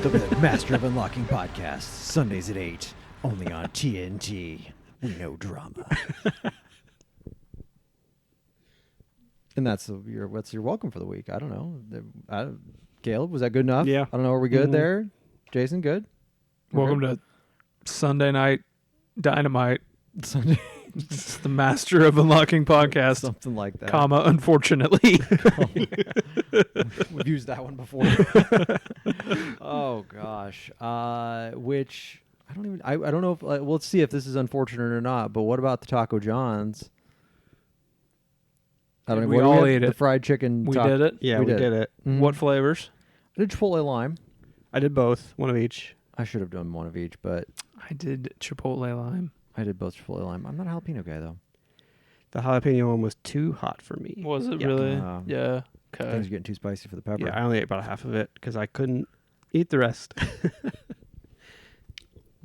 The Master of Unlocking podcast, Sundays at 8, only on TNT. We know drama. And that's what's your welcome for the week. I don't know. Caleb, was that good enough? Yeah. I don't know. Are we good there? Jason, good? Welcome to Sunday Night Dynamite. Sunday. It's the Master of Unlocking podcast. Something like that. Comma, unfortunately. We've used that one before. Oh gosh. Which I don't even. I don't know if. We'll see if this is unfortunate or not. But what about the Taco John's? I don't know. We what all we ate the it. fried chicken. We did it. Yeah, we did it. Mhm. What flavors? I did Chipotle lime. I did both, one of each. I should have done one of each, but I did Chipotle lime. I did both Chipotle lime. I'm not a jalapeno guy though. The jalapeno one was too hot for me. Was it Yeah. really? Things Yeah. Okay. are getting too spicy for the pepper. Yeah, I only ate about half of it because I couldn't eat the rest.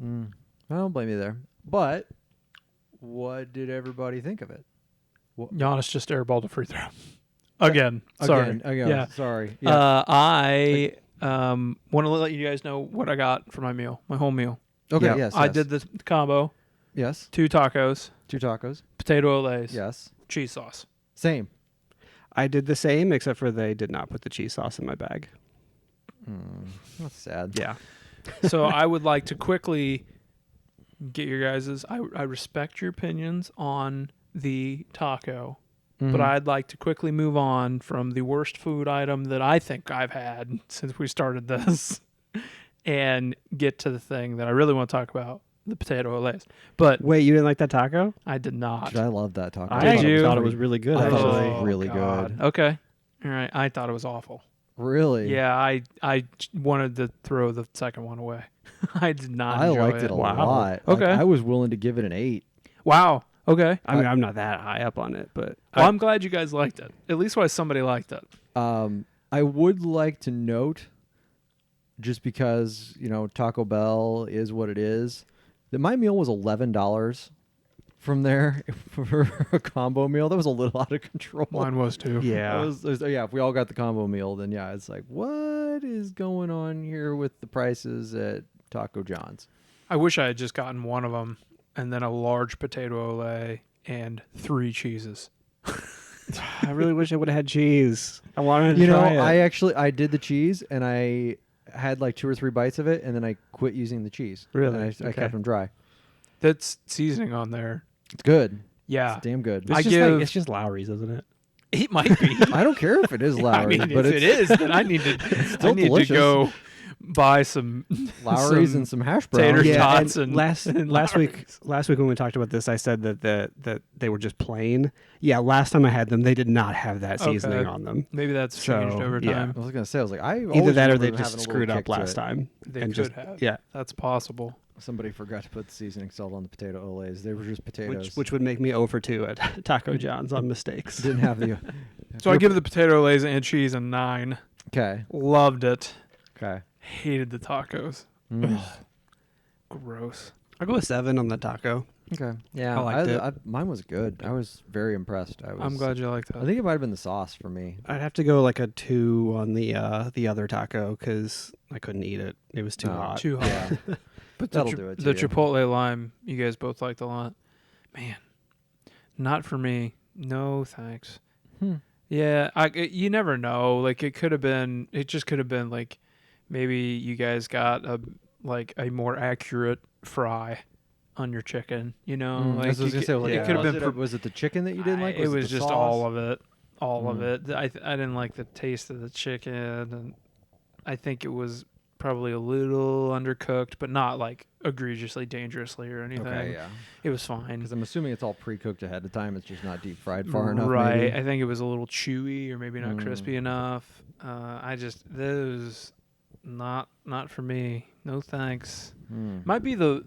I don't blame you there. But what did everybody think of it? Giannis just airballed a free throw. Again. Sorry. Again. Yeah. Sorry. Yeah. I want to let you guys know what I got for my meal, my whole meal. Okay. yeah. Yes. I yes. did the combo, Yes. 2 tacos, 2 tacos. potato olays, Yes. cheese sauce. Same. I did the same, except for they did not put the cheese sauce in my bag. That's sad. Yeah. So I would like to quickly get your guys's. I respect your opinions on the taco, but I'd like to quickly move on from the worst food item that I think I've had since we started this and get to the thing that I really want to talk about, the potato olays. But Wait, you didn't like that taco? I did not. Dude, I love that taco. I Did you? thought it was really good, I thought it was actually. really God. good. Okay. All right. I thought it was awful. Really? Yeah, I wanted to throw the second one away. I did not I enjoy liked it a Wow. lot. Okay. Like, I was willing to give it an 8. Wow. Okay. I mean, I'm not that high up on it, but Well, I'm glad you guys liked it. At least why somebody liked it. I would like to note, just because, Taco Bell is what it is, that my meal was $11 from there for a combo meal. That was a little out of control. Mine was too. yeah. If we all got the combo meal, then yeah, it's like, what is going on here with the prices at Taco John's? I wish I had just gotten one of them and then a large potato olay and 3 cheeses. I really wish I would have had cheese. I wanted to try it. I did the cheese and I had like 2 or 3 bites of it and then I quit using the cheese. Really? And I Okay. kept them dry. That's seasoning on there. It's good. Yeah. It's damn good. It's just Lowry's, isn't it? It might be. I don't care if it is Lowry's, I mean, but if it is, then I need still to delicious. go buy some Lowry's some and some hash tater browns. tots and and last week when we talked about this, I said that they were just plain. Yeah, last time I had them, they did not have that seasoning Okay. on them. Maybe that's changed So, over yeah. time. I was gonna say, I was like, I Either always that or remember they them just having a screwed little up kick to last it. time. They and could just, have. Yeah, That's possible. Somebody forgot to put the seasoning salt on the potato olays. They were just potatoes. which would make me 0 for 2 at Taco John's on mistakes. didn't have the. So I give the potato olays and cheese a 9. Okay. Loved it. Okay. Hated the tacos. Mm. Gross. I'll go with 7 on the taco. Okay. Yeah. I liked it. Mine was good. I was very impressed. I'm glad you liked I that. think it might have been the sauce for me. I'd have to go like a 2 on the other taco because I couldn't eat it. It was too Oh. hot. Too hot. Yeah. But That'll do it to the you. Chipotle lime, you guys both liked a lot. Man, not for me. No thanks. Yeah, you never know. Like it just could have been like maybe you guys got a more accurate fry on your chicken. Like I was gonna say, it could have been. Was it the chicken that you didn't like? It was the just sauce? all of it. All of it. I didn't like the taste of the chicken, and I think it was probably a little undercooked, but not like egregiously dangerously or anything. Okay, yeah. It was fine. Because I'm assuming it's all pre-cooked ahead of time. It's just not deep fried far enough. Right. Maybe. I think it was a little chewy or maybe not crispy enough. Those not for me. No thanks. Might be the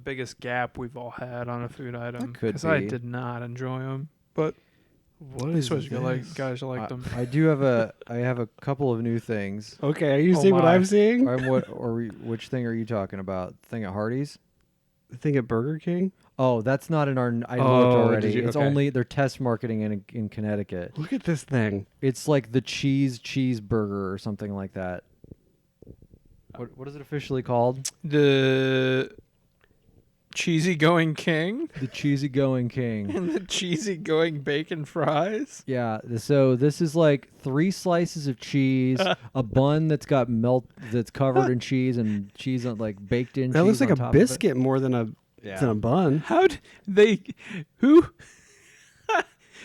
biggest gap we've all had on a food item. That could Because I be. did not enjoy them, but What I is suppose you this? guys like them. I do have I have a couple of new things. Okay, are you Oh seeing what my. I'm seeing? Which thing are you talking about? Thing at Hardee's? The thing at Burger King? Oh, that's not in our. I looked Oh, already. did you? It's Okay. only they're test marketing in Connecticut. Look at this thing. It's like the cheeseburger or something like that. What is it officially called? The cheesy going king The cheesy going king. and the cheesy going bacon fries. Yeah, so this is like 3 slices of cheese, a bun that's got that's covered in cheese and cheese on, like baked in. That looks cheese like on a top of it. biscuit more than a bun. How they who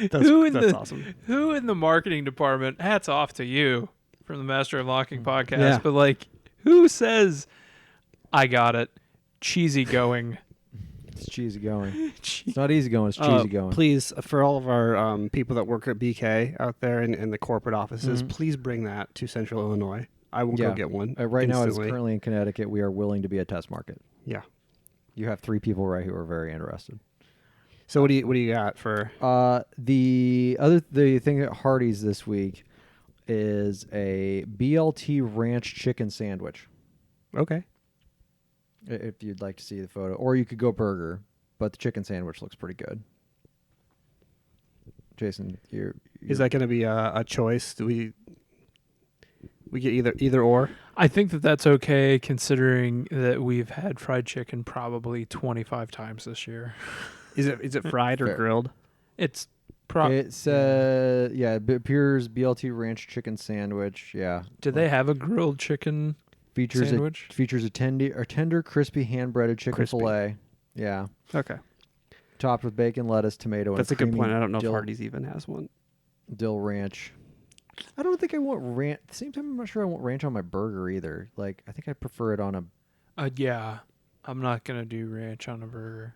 That's, Who in that's the- awesome. who in the marketing department? Hats off to you from the Master of Locking podcast. Yeah. But like, who says I got it? Cheesy going. It's cheesy going. It's not easy going. It's cheesy Uh, going. Please, for all of our people that work at BK out there in the corporate offices, Mhm. please bring that to Central Illinois. I will go Yeah. get one. Right now, it's instantly. currently in Connecticut. We are willing to be a test market. Yeah. You have 3 people right who are very interested. So what do you got for? The thing at Hardee's this week is a BLT ranch chicken sandwich. Okay. If you'd like to see the photo, or you could go burger, but the chicken sandwich looks pretty good. Jason, Is that going to be a choice? Do we get either or? I think that's okay considering that we've had fried chicken probably 25 times this year. Is it fried or Fair. grilled? It's It's it appears BLT ranch chicken sandwich. Yeah, do they have a grilled chicken features sandwich? features a tender crispy hand breaded chicken Crispy. fillet. Yeah, Okay. topped with bacon, lettuce, tomato, That's a and good creamy point. I don't know dill, if Hardee's even has one. dill ranch. I don't think I want ranch. At the same time, I'm not sure I want ranch on my burger either. Like, I think I prefer it on a. Yeah. I'm not gonna do ranch on a burger.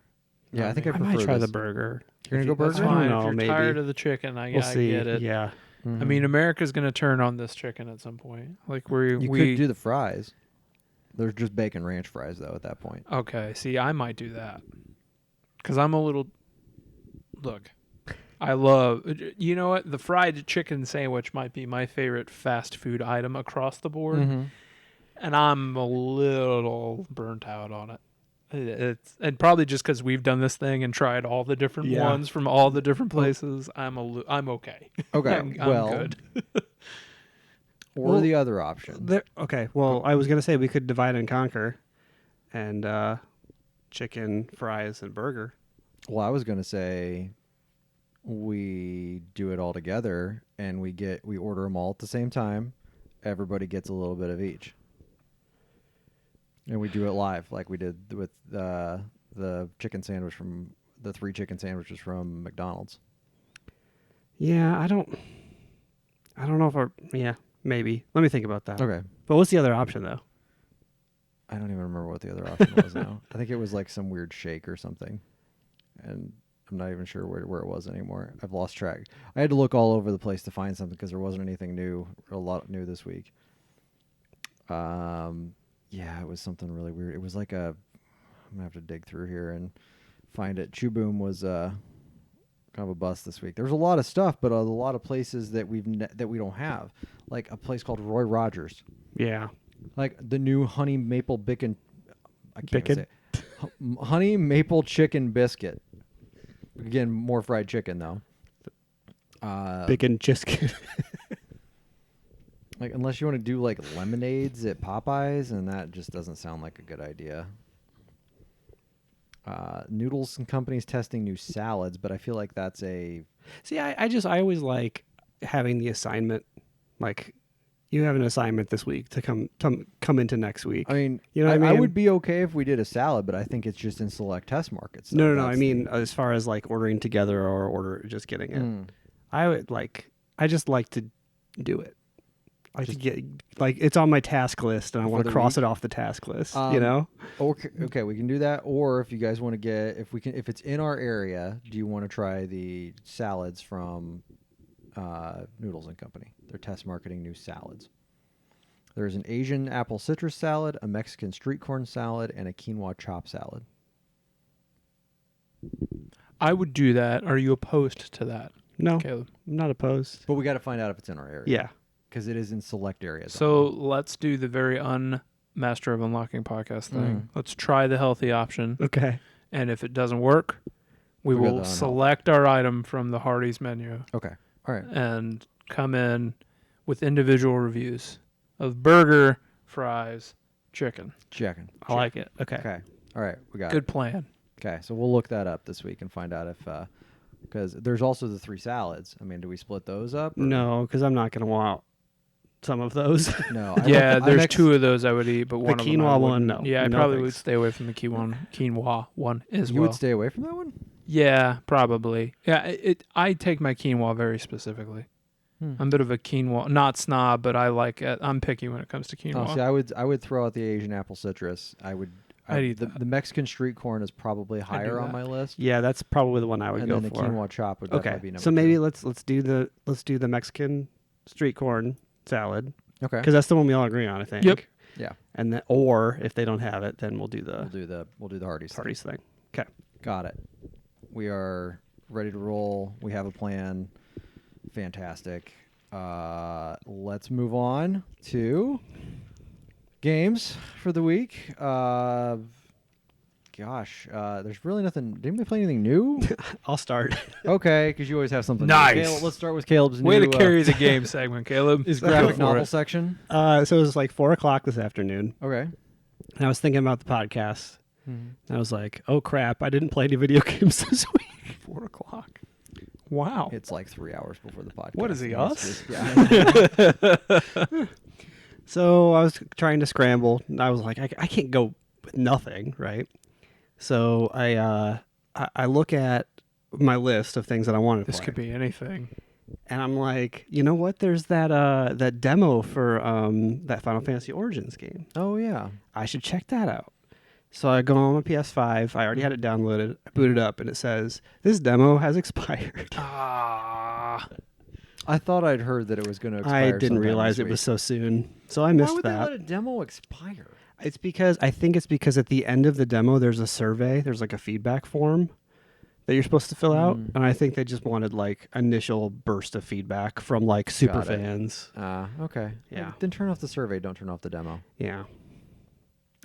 Yeah, I think I I prefer might try this. the burger. You're gonna go That's burger? I don't fine. know, If you're maybe. tired of the chicken, I We'll see. get it. Yeah. I mean, America's gonna turn on this chicken at some point. Like you we could do the fries. They're just bacon ranch fries though. At that point, Okay, see, I might do that. Because I'm a little. Look, I love. You know what? The fried chicken sandwich might be my favorite fast food item across the board. Mm-hmm. And I'm a little burnt out on it. And probably just because we've done this thing and tried all the different Yeah. ones from all the different places, I'm okay. Okay, I'm well, good. or Well, the other option. Okay. Well, I was gonna say we could divide and conquer, and chicken, fries, and burger. Well, I was gonna say we do it all together and we order them all at the same time. Everybody gets a little bit of each, and we do it live like we did with the chicken sandwich from the 3 chicken sandwiches from McDonald's. Yeah, I don't know if yeah, maybe. Let me think about that. Okay. But what's the other option though? I don't even remember what the other option was now. I think it was like some weird shake or something. And I'm not even sure where it was anymore. I've lost track. I had to look all over the place to find something because there wasn't anything new, a lot new this week. Yeah, it was something really weird. It was like I'm gonna have to dig through here and find it. Chew Boom was kind of a bust this week. There's a lot of stuff, but a lot of places that that we don't have, like a place called Roy Rogers, Yeah. like the new honey maple bacon. I can't Bacon? say honey maple chicken biscuit. Again, more fried chicken though. Bacon chicken. Like unless you want to do like lemonades at Popeyes, and that just doesn't sound like a good idea. Noodles and Company's testing new salads, but I feel like that's a See, I always like having the assignment, like you have an assignment this week to come into next week. I mean, You know what I I mean? would be okay if we did a salad, but I think it's just in select test markets. so No. I that's mean, as far as like ordering together or just getting it, Mm. I just like to do it. I like to get like it's on my task list, and I For want the to cross week? it off the task list. You Um, know? Okay, we can do that. Or if you guys want to if it's in our area, do you want to try the salads from Noodles and Company? They're test marketing new salads. There's an Asian apple citrus salad, a Mexican street corn salad, and a quinoa chop salad. I would do that. Are you opposed to that, No, Caleb? I'm not opposed. But we got to find out if it's in our area. Yeah. Because it is in select areas. So only. let's do the very Master of Unlocking podcast thing. Mm. Let's try the healthy option. Okay. And if it doesn't work, we We'll go will the unhealthy. select our item from the Hardee's menu Okay. All right. and come in with individual reviews of burger, fries, Chicken. I like it. Okay. Okay. All right. We got Good it. plan. Okay. So we'll look that up this week and find out if, because there's also the 3 salads. I mean, do we split those up? Or? No, because I'm not going to want some of those. No. Yeah, there's 2 of those I would eat, but The one of them quinoa I one, wouldn't. no. Yeah, I No probably thanks. would stay away from the quinoa one as You well. would stay away from that one? Yeah, probably. Yeah, I take my quinoa very specifically. I'm a bit of a quinoa, not snob, but I like it. I'm picky when it comes to quinoa. Oh, see, I would throw out the Asian apple citrus. I'd eat the Mexican street corn is probably higher on that. my list. Yeah, that's probably the one I would And go then for. the quinoa chop would Okay, definitely be number so maybe 2. let's do the Mexican street corn salad Okay. because that's the one we all agree on, I think. Yep. Yeah. And then, or if they don't have it, then we'll do the We'll do the Hardee's. parties thing. Okay. Got it. We are ready to roll. We have a plan. Fantastic. Let's move on to games for the week. There's really nothing. Did anybody play anything new? I'll start. Okay, because you always have something. Nice. New. Caleb, let's start with Caleb's Way new. to carry the game segment, Caleb. His Go graphic for novel it. section. So it was like 4:00 this afternoon, Okay. and I was thinking about the podcast. And I was like, "Oh crap! I didn't play any video games this week." 4:00. Wow. It's like 3 hours before the podcast. What is he, us? Yeah. So I was trying to scramble. And I was like, I can't go with nothing, right? So I look at my list of things that I wanted to This play. could be anything. And I'm like, you know what? There's that demo for that Final Fantasy Origins game. Oh yeah. I should check that out. So I go on my PS5. I already had it downloaded. I boot it up, and it says this demo has expired. Ah. I thought I'd heard that it was going to expire. I didn't sometime realize this it was week. so soon. So I missed Why would that. they let a demo expire? I think it's because at the end of the demo there's a survey. There's like a feedback form that you're supposed to fill out, and I think they just wanted like initial burst of feedback from like super Got it. fans. Okay. Yeah. Then turn off the survey. Don't turn off the demo. Yeah.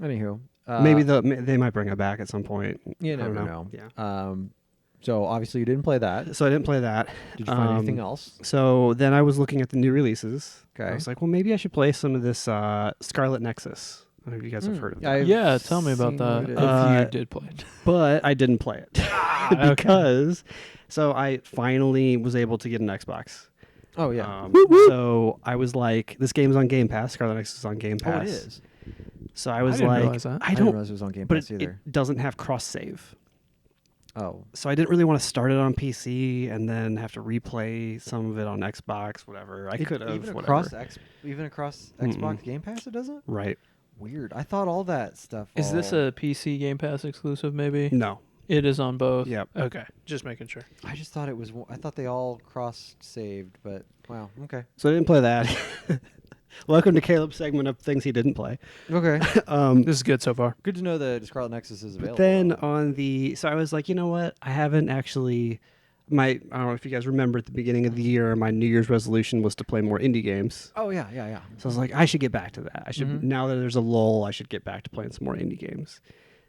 Anywho, Maybe they might bring it back at some point. you I don't never know. Yeah. So obviously you didn't play that. So I didn't play that. Did you find anything else? So then I was looking at the new releases. Okay. I was like, well, maybe I should play some of this Scarlet Nexus. I don't know if you guys have heard of that. Yeah, tell me about that. If you did play it. But I didn't play it Okay. because so I finally was able to get an Xbox. Oh yeah. So I was like, this game's on Game Pass. Scarlet Nexus is on Game Oh, Pass. it is. So I was didn't like, realize that. I I didn't don't, realize it was on Game but Pass either. it doesn't have cross save. Oh. So I didn't really want to start it on PC and then have to replay some of it on Xbox, whatever. I could have, even whatever. across Xbox Game Pass. It doesn't. Right. Weird. I thought all that stuff. Is this a PC Game Pass exclusive, maybe? No. It is on both? Yep. Okay. Just making sure. I just thought it was. I thought they all cross saved, but wow. Okay. So I didn't play that. Welcome to Caleb's segment of things he didn't play. Okay. This is good so far. Good to know that Scarlet Nexus is available. But then so I was like, you know what? I haven't actually. I don't know if you guys remember at the beginning of the year, my New Year's resolution was to play more indie games. Oh yeah, yeah, yeah. So I was like, I should get back to that. I should now that there's a lull, I should get back to playing some more indie games.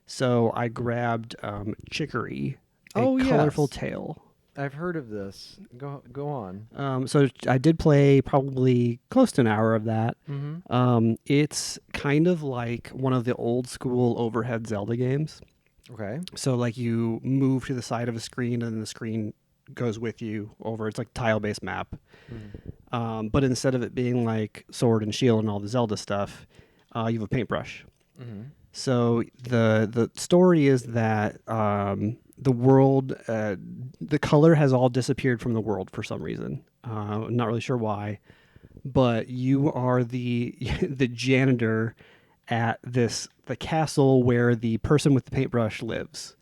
So I grabbed Chicory, a colorful tale. I've heard of this. Go on. So I did play probably close to an hour of that. It's kind of like one of the old school overhead Zelda games. Okay. So like you move to the side of a screen and the screen goes with you over. It's like tile-based map. But instead of it being like sword and shield and all the Zelda stuff, you have a paintbrush. So the story is that the world, the color has all disappeared from the world for some reason. I'm not really sure why, but you are the the janitor at the castle where the person with the paintbrush lives.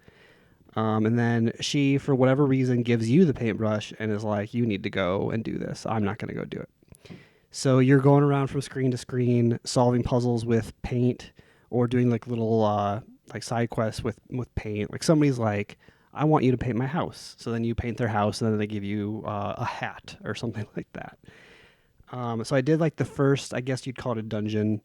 And then she, for whatever reason, gives you the paintbrush and is like, you need to go and do this. I'm not going to go do it. So you're going around from screen to screen, solving puzzles with paint or doing like little like side quests with paint. Like somebody's like, I want you to paint my house. So then you paint their house and then they give you a hat or something like that. So I did like the first, I guess you'd call it a dungeon,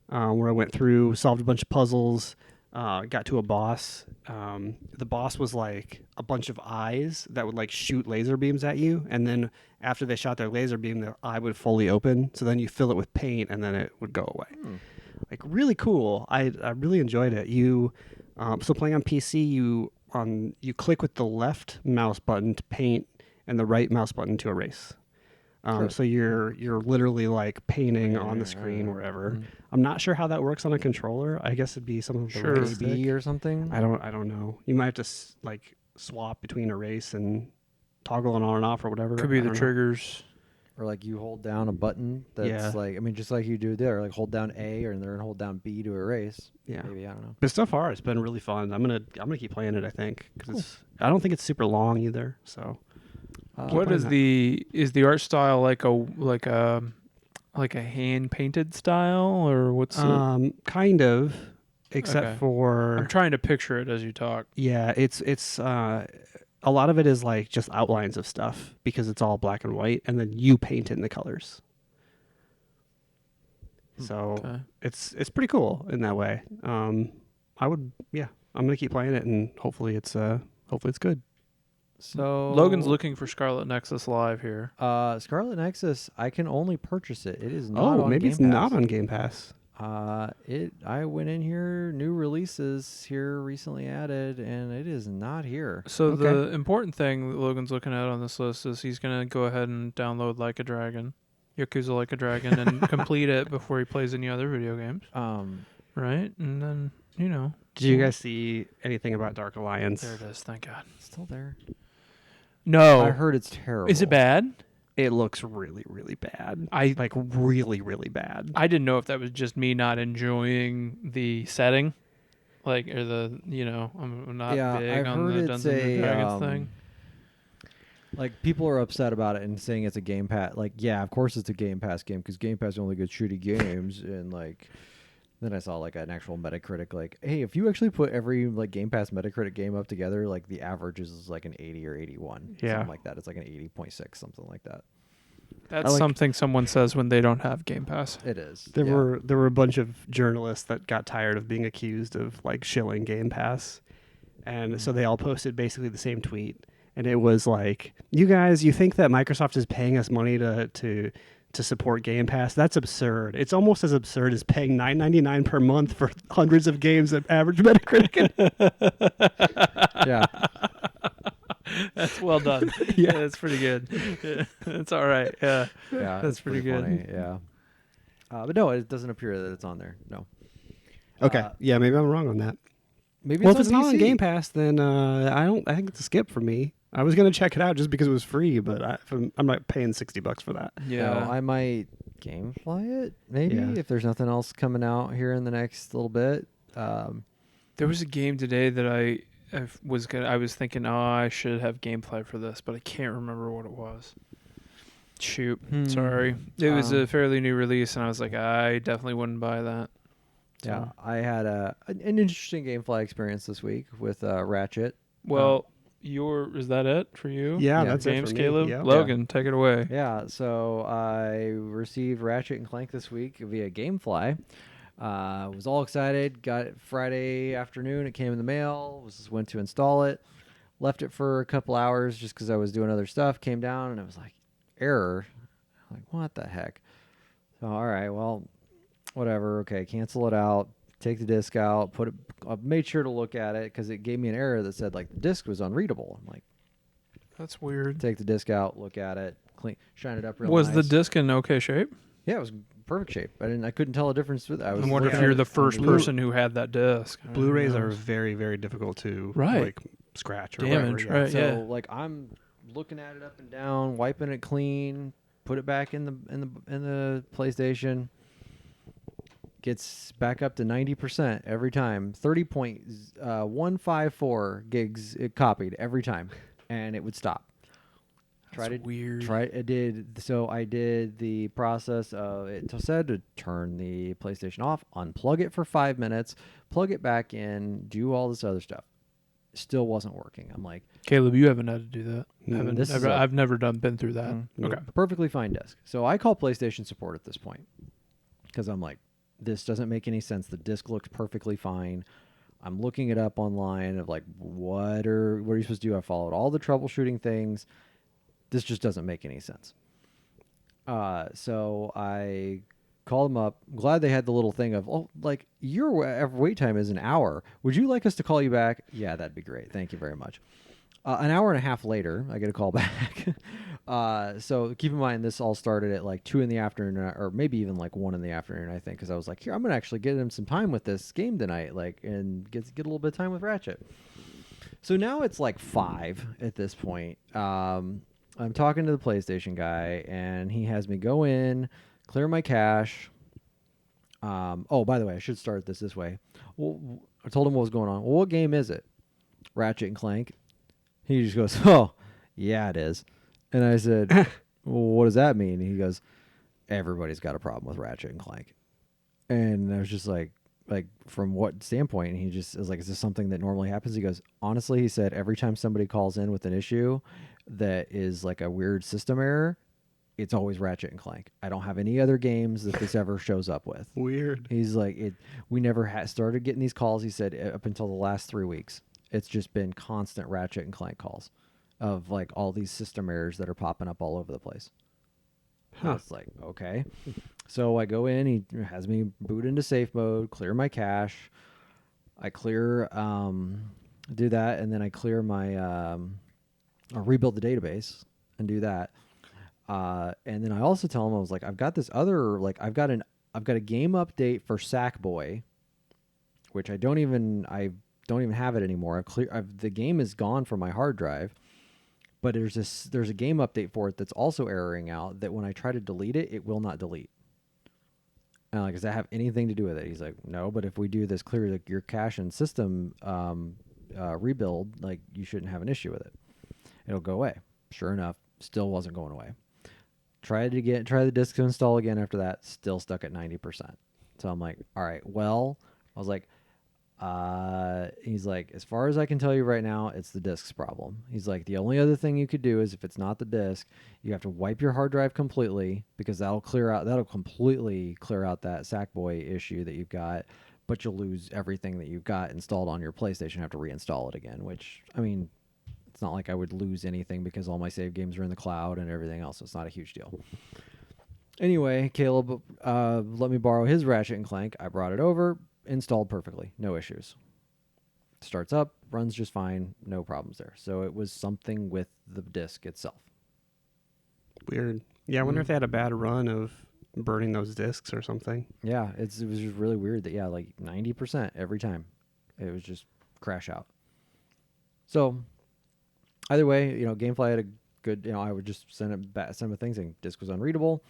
where I went through, solved a bunch of puzzles, got to a boss. The boss was like a bunch of eyes that would like shoot laser beams at you. And then after they shot their laser beam, their eye would fully open. So then you fill it with paint and then it would go away. like really cool. I really enjoyed it. You so playing on PC, you click with the left mouse button to paint and the right mouse button to erase. Sure. So you're literally like painting on the screen wherever. Mhm. I'm not sure how that works on a controller. I guess it'd be something with the Sure. right AB stick. or something. I don't know. You might have to like swap between erase and toggle it on and off or whatever. Could be I the don't know. triggers. Or like you hold down a button that's Yeah. like, I mean, just like you do there, like hold down A and then hold down B to erase. Yeah. Maybe, I don't know. But so far, it's been really fun. I'm gonna keep playing it. I think because I don't think it's super long either. So What is playing the art style like a hand painted style or what's it? kind of, except Okay. for I'm trying to picture it as you talk. yeah, it's a lot of it is like just outlines of stuff because it's all black and white, and then you paint in the colors. So Okay. it's pretty cool in that way. I'm gonna keep playing it, and hopefully it's good. So Logan's looking for Scarlet Nexus Live here. Scarlet Nexus, I can only purchase it. It is not on Maybe Game it's Pass. not on Game Pass. I went in here, new releases here recently added, and it is not here. So Okay. the important thing that Logan's looking at on this list is he's gonna go ahead and download Like a Dragon, Yakuza Like a Dragon, and complete it before he plays any other video games, right? And then Did you guys see anything about Dark Alliance? there it is. Thank God. It's still there. No, I heard it's terrible. is it bad? It looks really, really bad. I Like really, really bad. I didn't know if that was just me not enjoying the setting, like or I'm not Yeah, big I've on heard the it's Dungeons and Dragons a thing. like people are upset about it and saying it's a Game Pass. Like, yeah, of course it's a Game Pass game because Game Pass only gets shitty games. And like, then I saw like an actual Metacritic like, hey, if you actually put every like Game Pass Metacritic game up together, like the average is like an 80 or 81, Yeah. something like that. It's like an 80.6, something like that. That's like- something someone says when they don't have Game Pass. It is. There yeah. were a bunch of journalists that got tired of being accused of like shilling Game Pass, and so they all posted basically the same tweet, and it was like, "You guys, you think that Microsoft is paying us money to support Game Pass? That's absurd. It's almost as absurd as paying $9.99 per month for hundreds of games at average Metacritic." yeah. That's well done. Yeah. That's pretty good. Yeah, that's all right. Yeah. Yeah, That's it's pretty good. funny, yeah. But no, it doesn't appear that it's on there. No. Okay, yeah, maybe I'm wrong on that. Maybe Well, if it's it's not on PC. Game Pass, then I think it's a skip for me. I was gonna check it out just because it was free, but I'm not paying $60 for that. Yeah. No, I might GameFly it, maybe, Yeah. if there's nothing else coming out here in the next little bit. There was a game today that I was thinking, oh, I should have gameplay for this, but I can't remember what it was. Shoot, sorry. It was a fairly new release, and I was like, I definitely wouldn't buy that. Yeah, So- I had an interesting GameFly experience this week with Ratchet. Well, is that it for you? Yeah, Yeah. that's James it for me. Caleb, Yeah. Logan, take it away. Yeah, so I received Ratchet and Clank this week via GameFly. Was all excited. Got it Friday afternoon. It came in the mail. Went to install it. Left it for a couple hours just because I was doing other stuff. Came down and it was like error. Like what the heck? So all right, well, whatever. Okay, cancel it out. Take the disc out. Put it. I made sure to look at it because it gave me an error that said like the disc was unreadable. I'm like, That's weird. take the disc out. Look at it. Clean. Shine it up real Was nice. the disc in okay shape? Yeah, it was perfect shape. I couldn't tell a difference with. I I was wonder if looking you're at the it first on person who had that disc. I don't Blu-rays know. are very, very difficult to Right. like scratch or Damage, whatever. right. So yeah. like I'm looking at it up and down, wiping it clean, put it back in the PlayStation. Gets back up to 90% every time. 30.154 gigs it copied every time, and it would stop. That's weird. I did the process of it said to turn the PlayStation off, unplug it for 5 minutes, plug it back in, do all this other stuff. Still wasn't working. I'm like, Caleb, you haven't had to do that. this is I've never been through that. nope, Okay. perfectly fine disc. So I call PlayStation support at this point because I'm like, this doesn't make any sense. The disc looks perfectly fine. I'm looking it up online of like, what are you supposed to do? I followed all the troubleshooting things. This just doesn't make any sense. So I called them up. I'm glad they had the little thing of, oh, like your wait time is an hour. Would you like us to call you back? Yeah, that'd be great. Thank you very much. An hour and a half later, I get a call back. So keep in mind, this all started at like 2 in the afternoon, or maybe even like 1 in the afternoon, I think, because I was like, here, I'm gonna actually get him some time with this game tonight, like, and get a little bit of time with Ratchet. So now it's like 5 at this point. I'm talking to the PlayStation guy, and he has me go in, clear my cache. Oh, by the way, I should start this way. Well, I told him what was going on. Well, what game is it? Ratchet and Clank. He just goes, oh, yeah, it is. And I said, well, what does that mean? And he goes, everybody's got a problem with Ratchet and Clank. And I was just like, from what standpoint? And he just was like, is this something that normally happens? He goes, honestly, he said, every time somebody calls in with an issue that is like a weird system error, it's always Ratchet and Clank. I don't have any other games that this ever shows up with. Weird. He's like, we never started getting these calls, he said, up until the last 3 weeks. It's just been constant Ratchet and Clank calls of like all these system errors that are popping up all over the place. Huh. It's like, okay. So I go in, he has me boot into safe mode, clear my cache. I clear, do that, and then I clear my, or rebuild the database and do that. And then I also tell him, I was like, I've got this other, like, I've got a game update for Sackboy, which I don't even have it anymore. The game is gone from my hard drive, but there's a game update for it that's also erroring out that when I try to delete it, it will not delete. And I'm like, does that have anything to do with it? He's like, no, but if we do this clear your cache and system rebuild, like you shouldn't have an issue with it. It'll go away. Sure enough, still wasn't going away. Try the disk to install again after that, still stuck at 90%. So I'm like, all right, well, I was like, he's like, as far as I can tell you right now, it's the disk's problem. He's like, the only other thing you could do is if it's not the disk, you have to wipe your hard drive completely because that'll completely clear out that Sackboy issue that you've got, but you'll lose everything that you've got installed on your PlayStation and have to reinstall it again, which, I mean, it's not like I would lose anything because all my save games are in the cloud and everything else. So it's not a huge deal. Anyway, Caleb let me borrow his Ratchet and Clank. I brought it over, installed perfectly, no issues. Starts up, runs just fine, no problems there. So it was something with the disk itself. Weird. Yeah, I wonder if they had a bad run of burning those discs or something. Yeah, it was just really weird that, yeah, like 90% every time. It was just crash out. So either way, Gamefly had a good, I would just send him a thing saying disk was unreadable.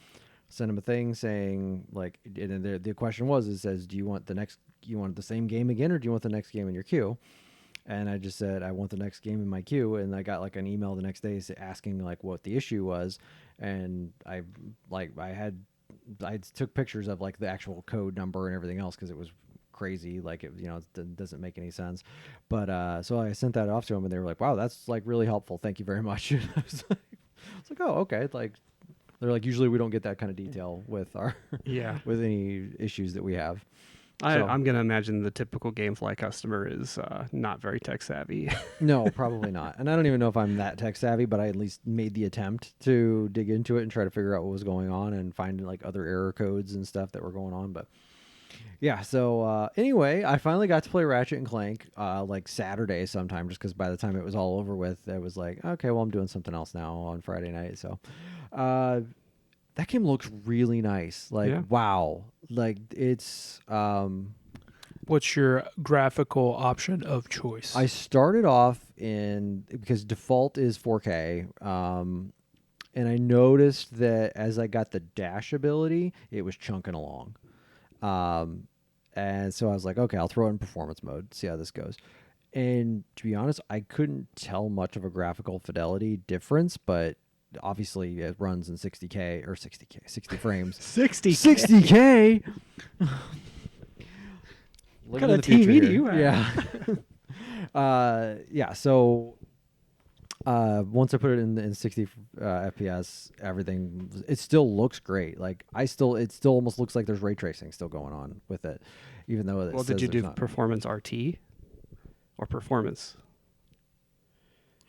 Send him a thing saying, like, and the question was, it says, do you want the same game again, or do you want the next game in your queue? And I just said, I want the next game in my queue. And I got like an email the next day asking like what the issue was. And I took pictures of like the actual code number and everything else, cause it was crazy. Like it doesn't make any sense. But, so I sent that off to them and they were like, wow, that's like really helpful. Thank you very much. I was like, oh, okay. Like, they're like, usually we don't get that kind of detail with with any issues that we have. I'm going to imagine the typical Gamefly customer is not very tech savvy. No, probably not. And I don't even know if I'm that tech savvy, but I at least made the attempt to dig into it and try to figure out what was going on and find like other error codes and stuff that were going on. But yeah, so anyway, I finally got to play Ratchet and Clank like Saturday sometime, just because by the time it was all over with, it was like, okay, well, I'm doing something else now on Friday night. So that game looks really nice. Like, yeah. Wow. Like, it's... What's your graphical option of choice? I started off because default is 4K, and I noticed that as I got the dash ability, it was chunking along. And so I was like, okay, I'll throw it in performance mode, see how this goes. And to be honest, I couldn't tell much of a graphical fidelity difference, but obviously it runs in 60 frames. 60K? What kind of TV do you have? Yeah. Yeah, so once I put it in 60 FPS, everything, it still looks great. Like it still almost looks like there's ray tracing still going on with it, even though it did you do performance RT or performance?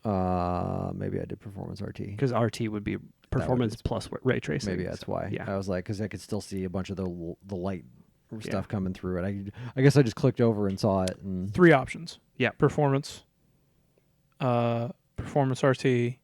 Maybe I did performance RT because RT would be performance plus ray tracing. Maybe that's why. Yeah. I was like, because I could still see a bunch of the light stuff Yeah. coming through it. I guess I just clicked over and saw it. And 3 options. Yeah. Performance, performance RT,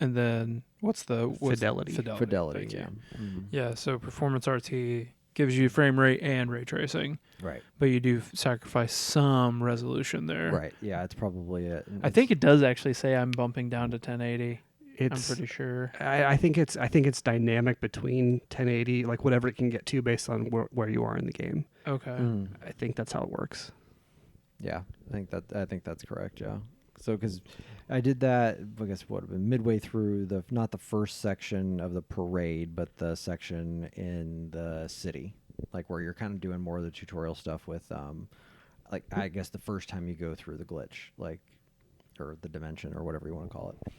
and then what's Fidelity. fidelity. Thank Yeah. you. Yeah. So performance RT gives you frame rate and ray tracing, Right. but you do sacrifice some resolution there. Right. Yeah. It's probably it. And I think it does actually say I'm bumping down to 1080. I'm It's pretty sure. I think it's dynamic between 1080, like whatever it can get to based on where you are in the game. Okay. Mm. I think that's how it works. Yeah, I think that's correct. Yeah. So because I did that, I guess what midway through not the first section of the parade, but the section in the city, like where you're kind of doing more of the tutorial stuff with, like I guess the first time you go through the glitch, like or the dimension or whatever you want to call it.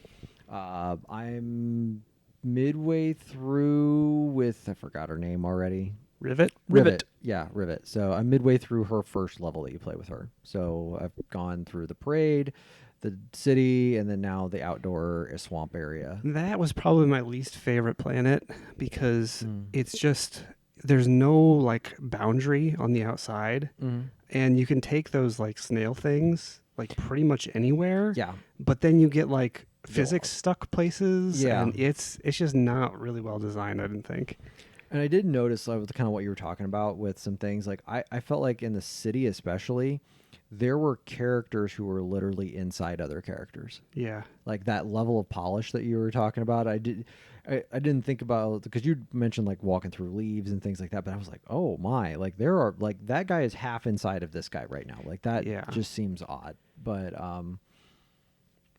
I'm midway through with, I forgot her name already. Rivet. Yeah, Rivet. So I'm midway through her first level that you play with her. So I've gone through the parade, the city, and then now the outdoor swamp area. That was probably my least favorite planet because it's just there's no like boundary on the outside, and you can take those like snail things like pretty much anywhere. Yeah. But then you get like physics stuck places. Yeah. And it's just not really well designed, I didn't think. And I did notice kind of what you were talking about with some things. Like I felt like in the city especially, there were characters who were literally inside other characters. Yeah. Like that level of polish that you were talking about. I didn't think about, because you mentioned like walking through leaves and things like that, but I was like, oh my, like there are like that guy is half inside of this guy right now. Like that just seems odd. But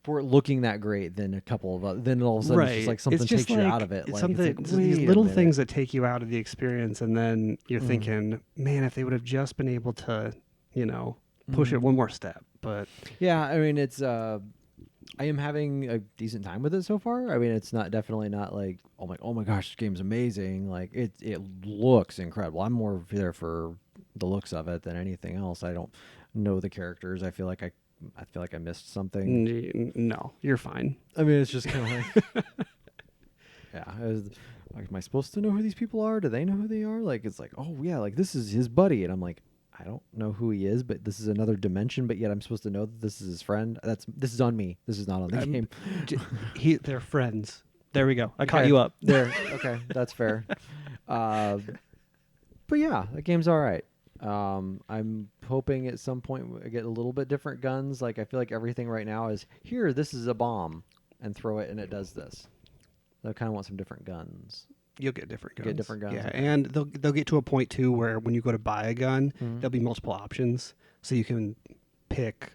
for it looking that great, then then all of a sudden it's just like something takes you out of it. It's Like something, it's like, these wait a little minute. things that take you out of the experience, and then you're thinking, man, if they would have just been able to, push it one more step. But yeah, I mean, it's I am having a decent time with it so far. I mean, it's definitely not like, oh my gosh, this game's amazing. Like it looks incredible. I'm more there for the looks of it than anything else. I don't know the characters. I feel like I missed something. no, you're fine. I mean, it's just kind of like, yeah. Like, am I supposed to know who these people are? Do they know who they are? Like, it's like, oh yeah, like this is his buddy, and I'm like, I don't know who he is, but this is another dimension. But yet I'm supposed to know that this is his friend. This is on me. This is not on the game. They're friends. There we go. I caught you up. There. Okay, that's fair. But yeah, the game's all right. I'm hoping at some point I get a little bit different guns. Like I feel like everything right now is here. This is a bomb, and throw it, and it does this. So I kind of want some different guns. You'll get different guns. Get different guns. Yeah, okay. and they'll get to a point too where when you go to buy a gun, there'll be multiple options, so you can pick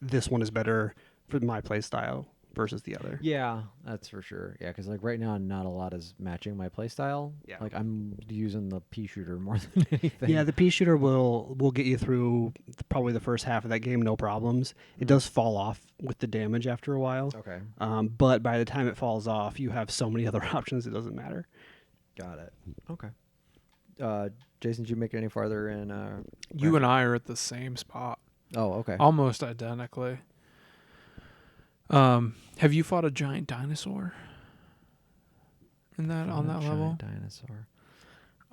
this one is better for my play style versus the other. Yeah, that's for sure. Yeah, because like right now, not a lot is matching my play style. Yeah. Like I'm using the pea shooter more than anything. Yeah, the pea shooter will get you through probably the first half of that game, no problems. It does fall off with the damage after a while. Okay. But by the time it falls off, you have so many other options, it doesn't matter. Got it. Okay. Jason, did you make it any farther in? You and I are at the same spot, Oh, okay. almost identically. Have you fought a giant dinosaur in that on that level? Dinosaur.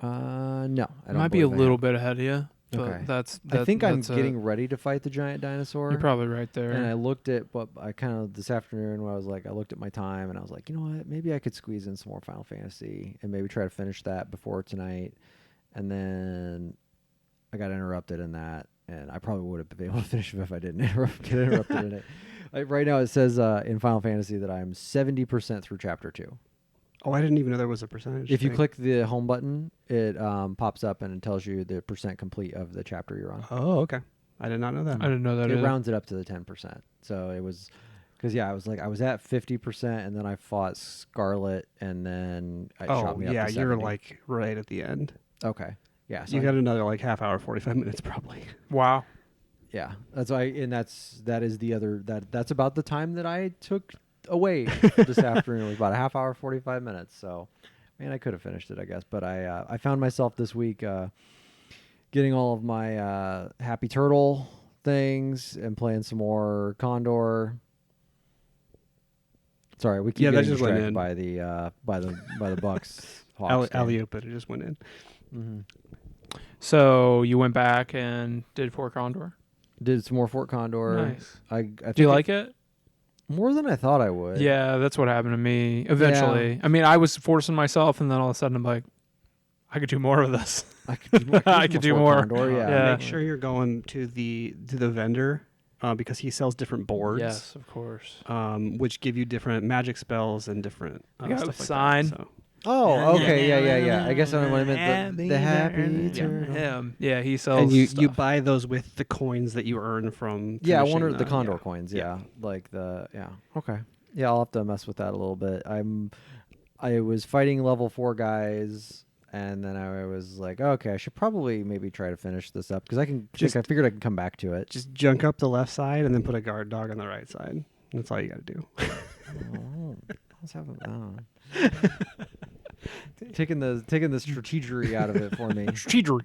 No, I It don't. might be a believe I little have. bit ahead of you. But Okay. that's I think I'm that's getting ready to fight the giant dinosaur. You're probably right there. And I looked at what I kind of this afternoon when I was like, I looked at my time and I was like, you know what? Maybe I could squeeze in some more Final Fantasy and maybe try to finish that before tonight. And then I got interrupted in that, and I probably would have been able to finish it if I didn't get interrupted in it. Like right now, it says in Final Fantasy that I'm 70% through Chapter 2. Oh, I didn't even know there was a percentage. If you thing. click the home button, it pops up and it tells you the percent complete of the chapter you're on. Oh, okay. I did not know that. I didn't know that. It either. rounds it up to the 10%. So it was, because I was at 50%, and then I fought Scarlet, and then it shot me up yeah, to you're 70. like right at the end. Okay, yeah. So You got another like half hour, 45 minutes probably. Wow. yeah. That's why, and that is the other that's about the time that I took away this afternoon. It was about a half hour, 45 minutes. So, man, I could have finished it, I guess, but I found myself this week getting all of my Happy Turtle things and playing some more Condor. Sorry, we keep Yeah, that getting just went distracted in. by the Bucks. Hawks game. Alley-oop, but it just went in. Mhm. So you went back and did Fort Condor. Did some more Fort Condor. Nice. I Do you think like it? more than I thought I would. Yeah, that's what happened to me eventually. I mean, I was forcing myself, and then all of a sudden I'm like, I could do more of this. I could do more. I could do more. Condor, Yeah. Make sure you're going to the vendor because he sells different boards. Yes, of course. Which give you different magic spells and different You got stuff a like sign. that. So. Oh, okay, yeah. I guess I meant the happy Yeah, turtle. him. Yeah, he sells. And you stuff. buy those with the coins that you earn from. Yeah, I finishing wonder the Condor yeah. coins. Yeah. Like okay. Yeah, I'll have to mess with that a little bit. I was fighting level 4 guys, and then I was like, okay, I should probably maybe try to finish this up because I figured I could come back to it. Just junk up the left side and then put a guard dog on the right side. That's all you got to do. Let's have taking the strategery out of it for me. Strategery.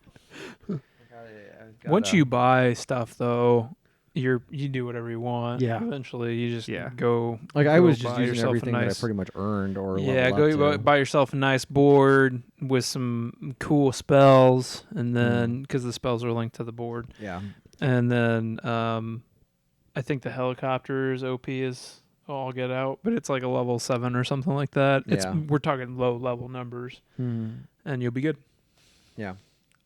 Once you buy stuff, though, you do whatever you want. Yeah. Eventually, you just go. Like I go was just buy using yourself a everything that I nice- pretty much earned or Yeah, leveled up to. buy yourself a nice board with some cool spells, and then because the spells are linked to the board, Yeah. and then I think the helicopter's OP is all get out, but it's like a level 7 or something like that. Yeah. We're talking low level numbers, and you'll be good. Yeah.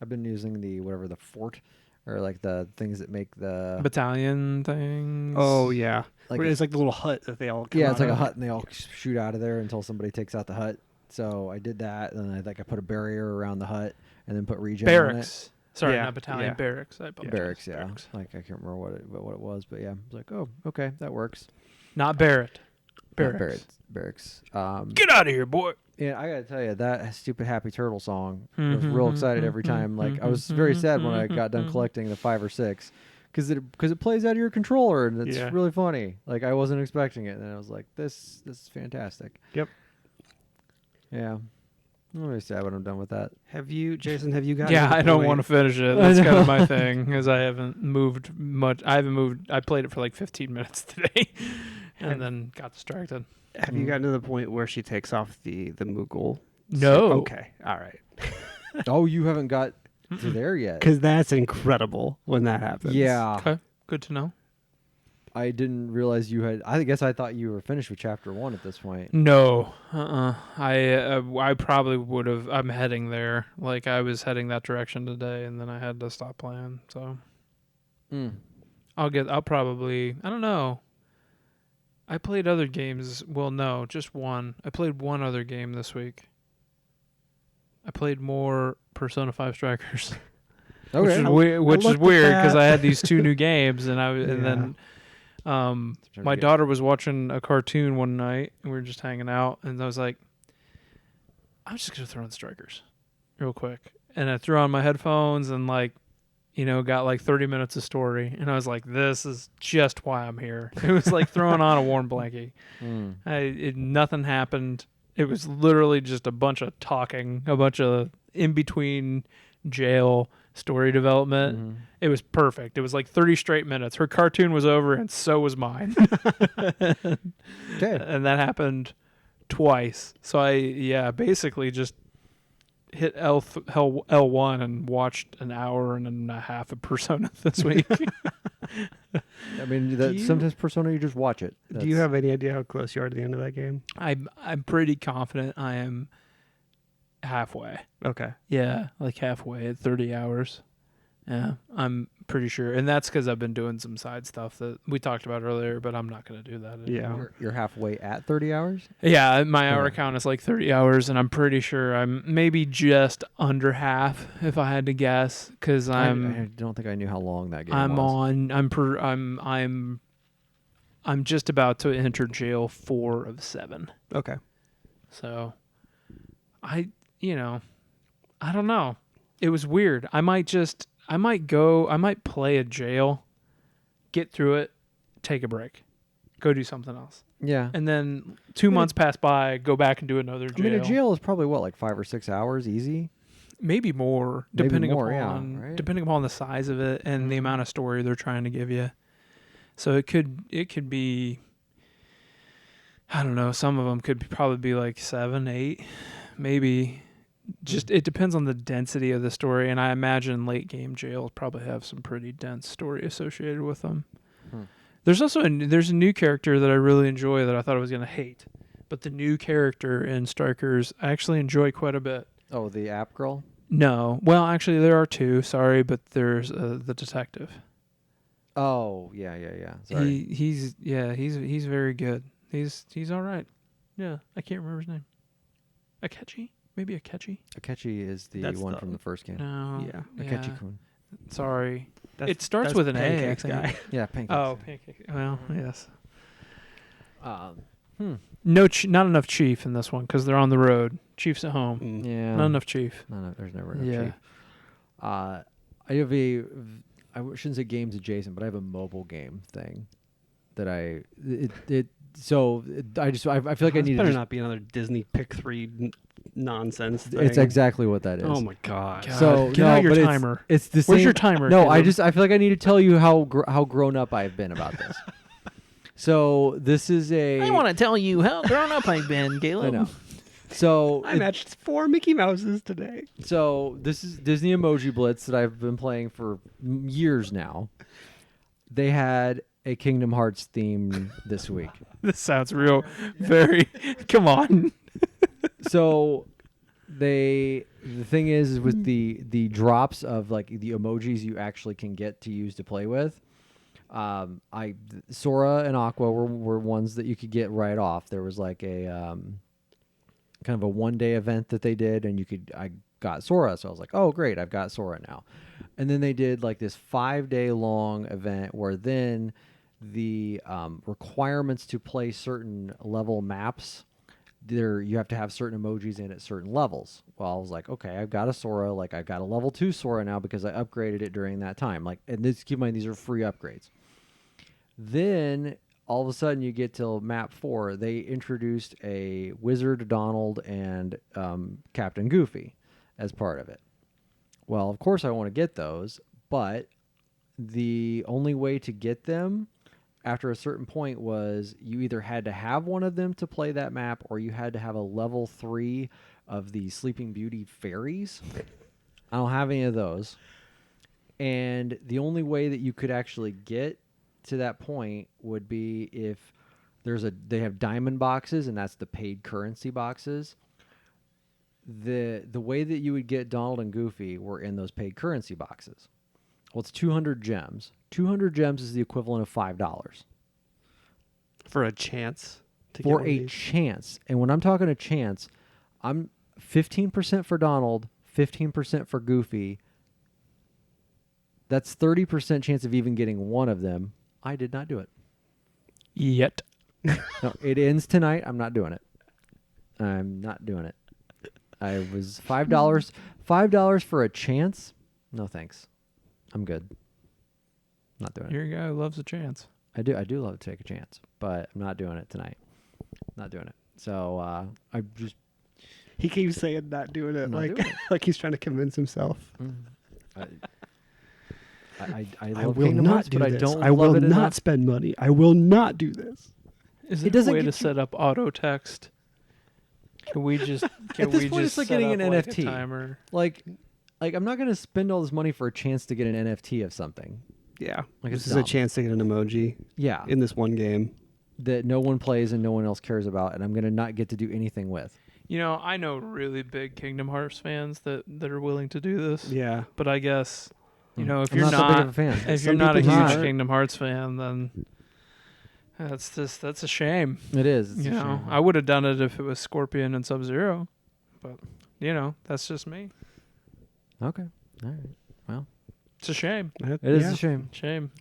I've been using the fort or like the things that make the Battalion things. Oh, yeah. like Where it's like the little hut that they all come yeah, it's out like a of. hut and they all shoot out of there until somebody takes out the hut. So I did that, and I put a barrier around the hut and then put regen on it. Barracks. Sorry, Yeah, not battalion. yeah. Barracks. I apologize. Barracks, yeah. Like I can't remember what it was, but yeah, I was like, oh, okay, that works. Not Barrett. Not Barracks. Barracks. Get out of here, boy. Yeah, I gotta tell you that stupid Happy Turtle song. I was real excited every time. Like I was very sad when I got done collecting the 5 or 6, because it plays out of your controller and it's Yeah. really funny. Like I wasn't expecting it, and I was like, this is fantastic. Yep. Yeah, I'm really sad when I'm done with that. Jason, have you gotten Yeah, to the I don't point- want to finish it. That's kind of my thing, because I haven't moved much. I played it for like 15 minutes today, and then got distracted. Have you gotten to the point where she takes off the Moogle? No. Okay. All right. Oh, you haven't got to there yet? Because that's incredible when that happens. Yeah, Okay, good to know. I didn't realize you had. I guess I thought you were finished with chapter 1 at this point. No, I probably would have. I'm heading there. Like I was heading that direction today, and then I had to stop playing. So I'll probably. I don't know. I played other games. Well, no, just one. I played one other game this week. I played more Persona 5 Strikers. Okay. Which is looked at weird because that. I had these 2 new games, and Yeah. then Trying to my get- daughter was watching a cartoon one night, and we were just hanging out, and I was like, I'm just gonna throw in Strikers real quick, and I threw on my headphones and got like 30 minutes of story, and I was like, this is just why I'm here. It was like throwing on a warm blanket. Nothing happened. It was literally just a bunch of talking, a bunch of in between jail story development. It was perfect. It was like 30 straight minutes. Her cartoon was over, and so was mine. Okay. And that happened twice. So I basically just hit L1 and watched an hour and a half of Persona this week. I mean, sometimes Persona, you just watch it. Do you have any idea how close you are to the end of that game? I'm pretty confident I am halfway. Okay. Yeah, like halfway at 30 hours. Yeah, I'm pretty sure. And that's because I've been doing some side stuff that we talked about earlier, but I'm not going to do that anymore. You're halfway at 30 hours? Yeah, my hour Okay. count is like 30 hours, and I'm pretty sure I'm maybe just under half if I had to guess, because I I'm don't think I knew how long that game I'm was. I'm just about to enter jail 4 of 7. Okay. So I don't know. It was weird. I might play a jail, get through it, take a break, go do something else. Yeah. And then 2 months pass by, go back and do another jail. I mean, a jail is probably like 5 or 6 hours easy. Maybe more, Maybe depending more, upon yeah, right? depending upon the size of it and the amount of story they're trying to give you. So it could be I don't know. Some of them could probably be like 7, 8, maybe. Just it depends on the density of the story, and I imagine late game jails probably have some pretty dense story associated with them. There's also there's a new character that I really enjoy that I thought I was gonna hate, but the new character in Strikers I actually enjoy quite a bit. Oh, the app girl? No, well actually there are two. Sorry, but there's the detective. Oh, yeah. Sorry. He's very good. He's all right. Yeah, I can't remember his name. Akechi? Maybe Akechi? Akechi is the That's one the- from the first game. No. Yeah. Akechi-kun. Sorry. That's- It starts that's with an A, I Pancakes think. guy. Yeah, pancakes. Oh, pancake. Well, yes. Um, No, not enough chief in this one because they're on the road. Chief's at home. Mm. Yeah. Not enough chief. There's never enough Yeah. chief. I have a, shouldn't say games adjacent, but I have a mobile game thing that I feel like I This need to better just, not be another Disney Pick 3 nonsense thing. it's exactly what that is. Oh my god. God, So, get no, out your but it's- timer. It's the Where's same. your timer? No, Caleb? I feel like I need to tell you how grown up I've been about this. So this is a. to tell you how grown up I've been, Caleb. I know. So I matched 4 Mickey Mouses today. So this is Disney Emoji Blitz that I've been playing for years now. They had a Kingdom Hearts theme this week. This sounds real. Very. Come on. So the thing is with the drops of like the emojis you actually can get to use to play with. Sora and Aqua were ones that you could get right off. There was like a kind of a 1-day event that they did, and I got Sora, so I was like, oh great, I've got Sora now. And then they did like this 5-day long event where then the requirements to play certain level maps, you have to have certain emojis in at certain levels. Well, I was like, okay, I've got a Sora, like I've got a level 2 Sora now because I upgraded it during that time. Like, and this, keep in mind, these are free upgrades. Then all of a sudden you get till map 4, they introduced a Wizard, Donald, and Captain Goofy as part of it. Well, of course I want to get those, but the only way to get them after a certain point was you either had to have one of them to play that map, or you had to have a level 3 of the Sleeping Beauty fairies. I don't have any of those. And the only way that you could actually get to that point would be if they have diamond boxes, and that's the paid currency boxes. The way that you would get Donald and Goofy were in those paid currency boxes. Well, it's 200 gems. 200 gems is the equivalent of $5 For a chance to for get a chance. And when I'm talking a chance, I'm 15% for Donald, 15% for Goofy. That's 30% chance of even getting one of them. I did not do it. Yet. No, it ends tonight. I'm not doing it. I'm not doing it. I was $5. $5 for a chance? No thanks. I'm good. Not doing it. You're a guy who loves a chance. I do love to take a chance, but I'm not doing it tonight. Not doing it. So I just He keeps saying not doing it, Not like doing it. like he's trying to convince himself. I I love will Kingdom not Hearts, do but this. I don't I love will it not enough. spend money. I will not do this. Is It there a doesn't way to get you- set up auto text? Can we just At this point, it's like set getting up an like a NFT. timer? Like I'm not gonna spend all this money for a chance to get an NFT of something. Yeah, Like, this it's is a dumb. chance to get an emoji Yeah, in this one game. that no one plays and no one else cares about, and I'm gonna not get to do anything with. You know, I know really big Kingdom Hearts fans that are willing to do this. Yeah, But I guess, you know, if I'm you're not that big of a fan. if Some you're not a people huge are. Kingdom Hearts fan, then that's a shame. It is. It's You a know, shame. I would have done it if it was Scorpion and Sub-Zero, but you know, that's just me. Okay. All right. It's a shame. It is a shame. Shame.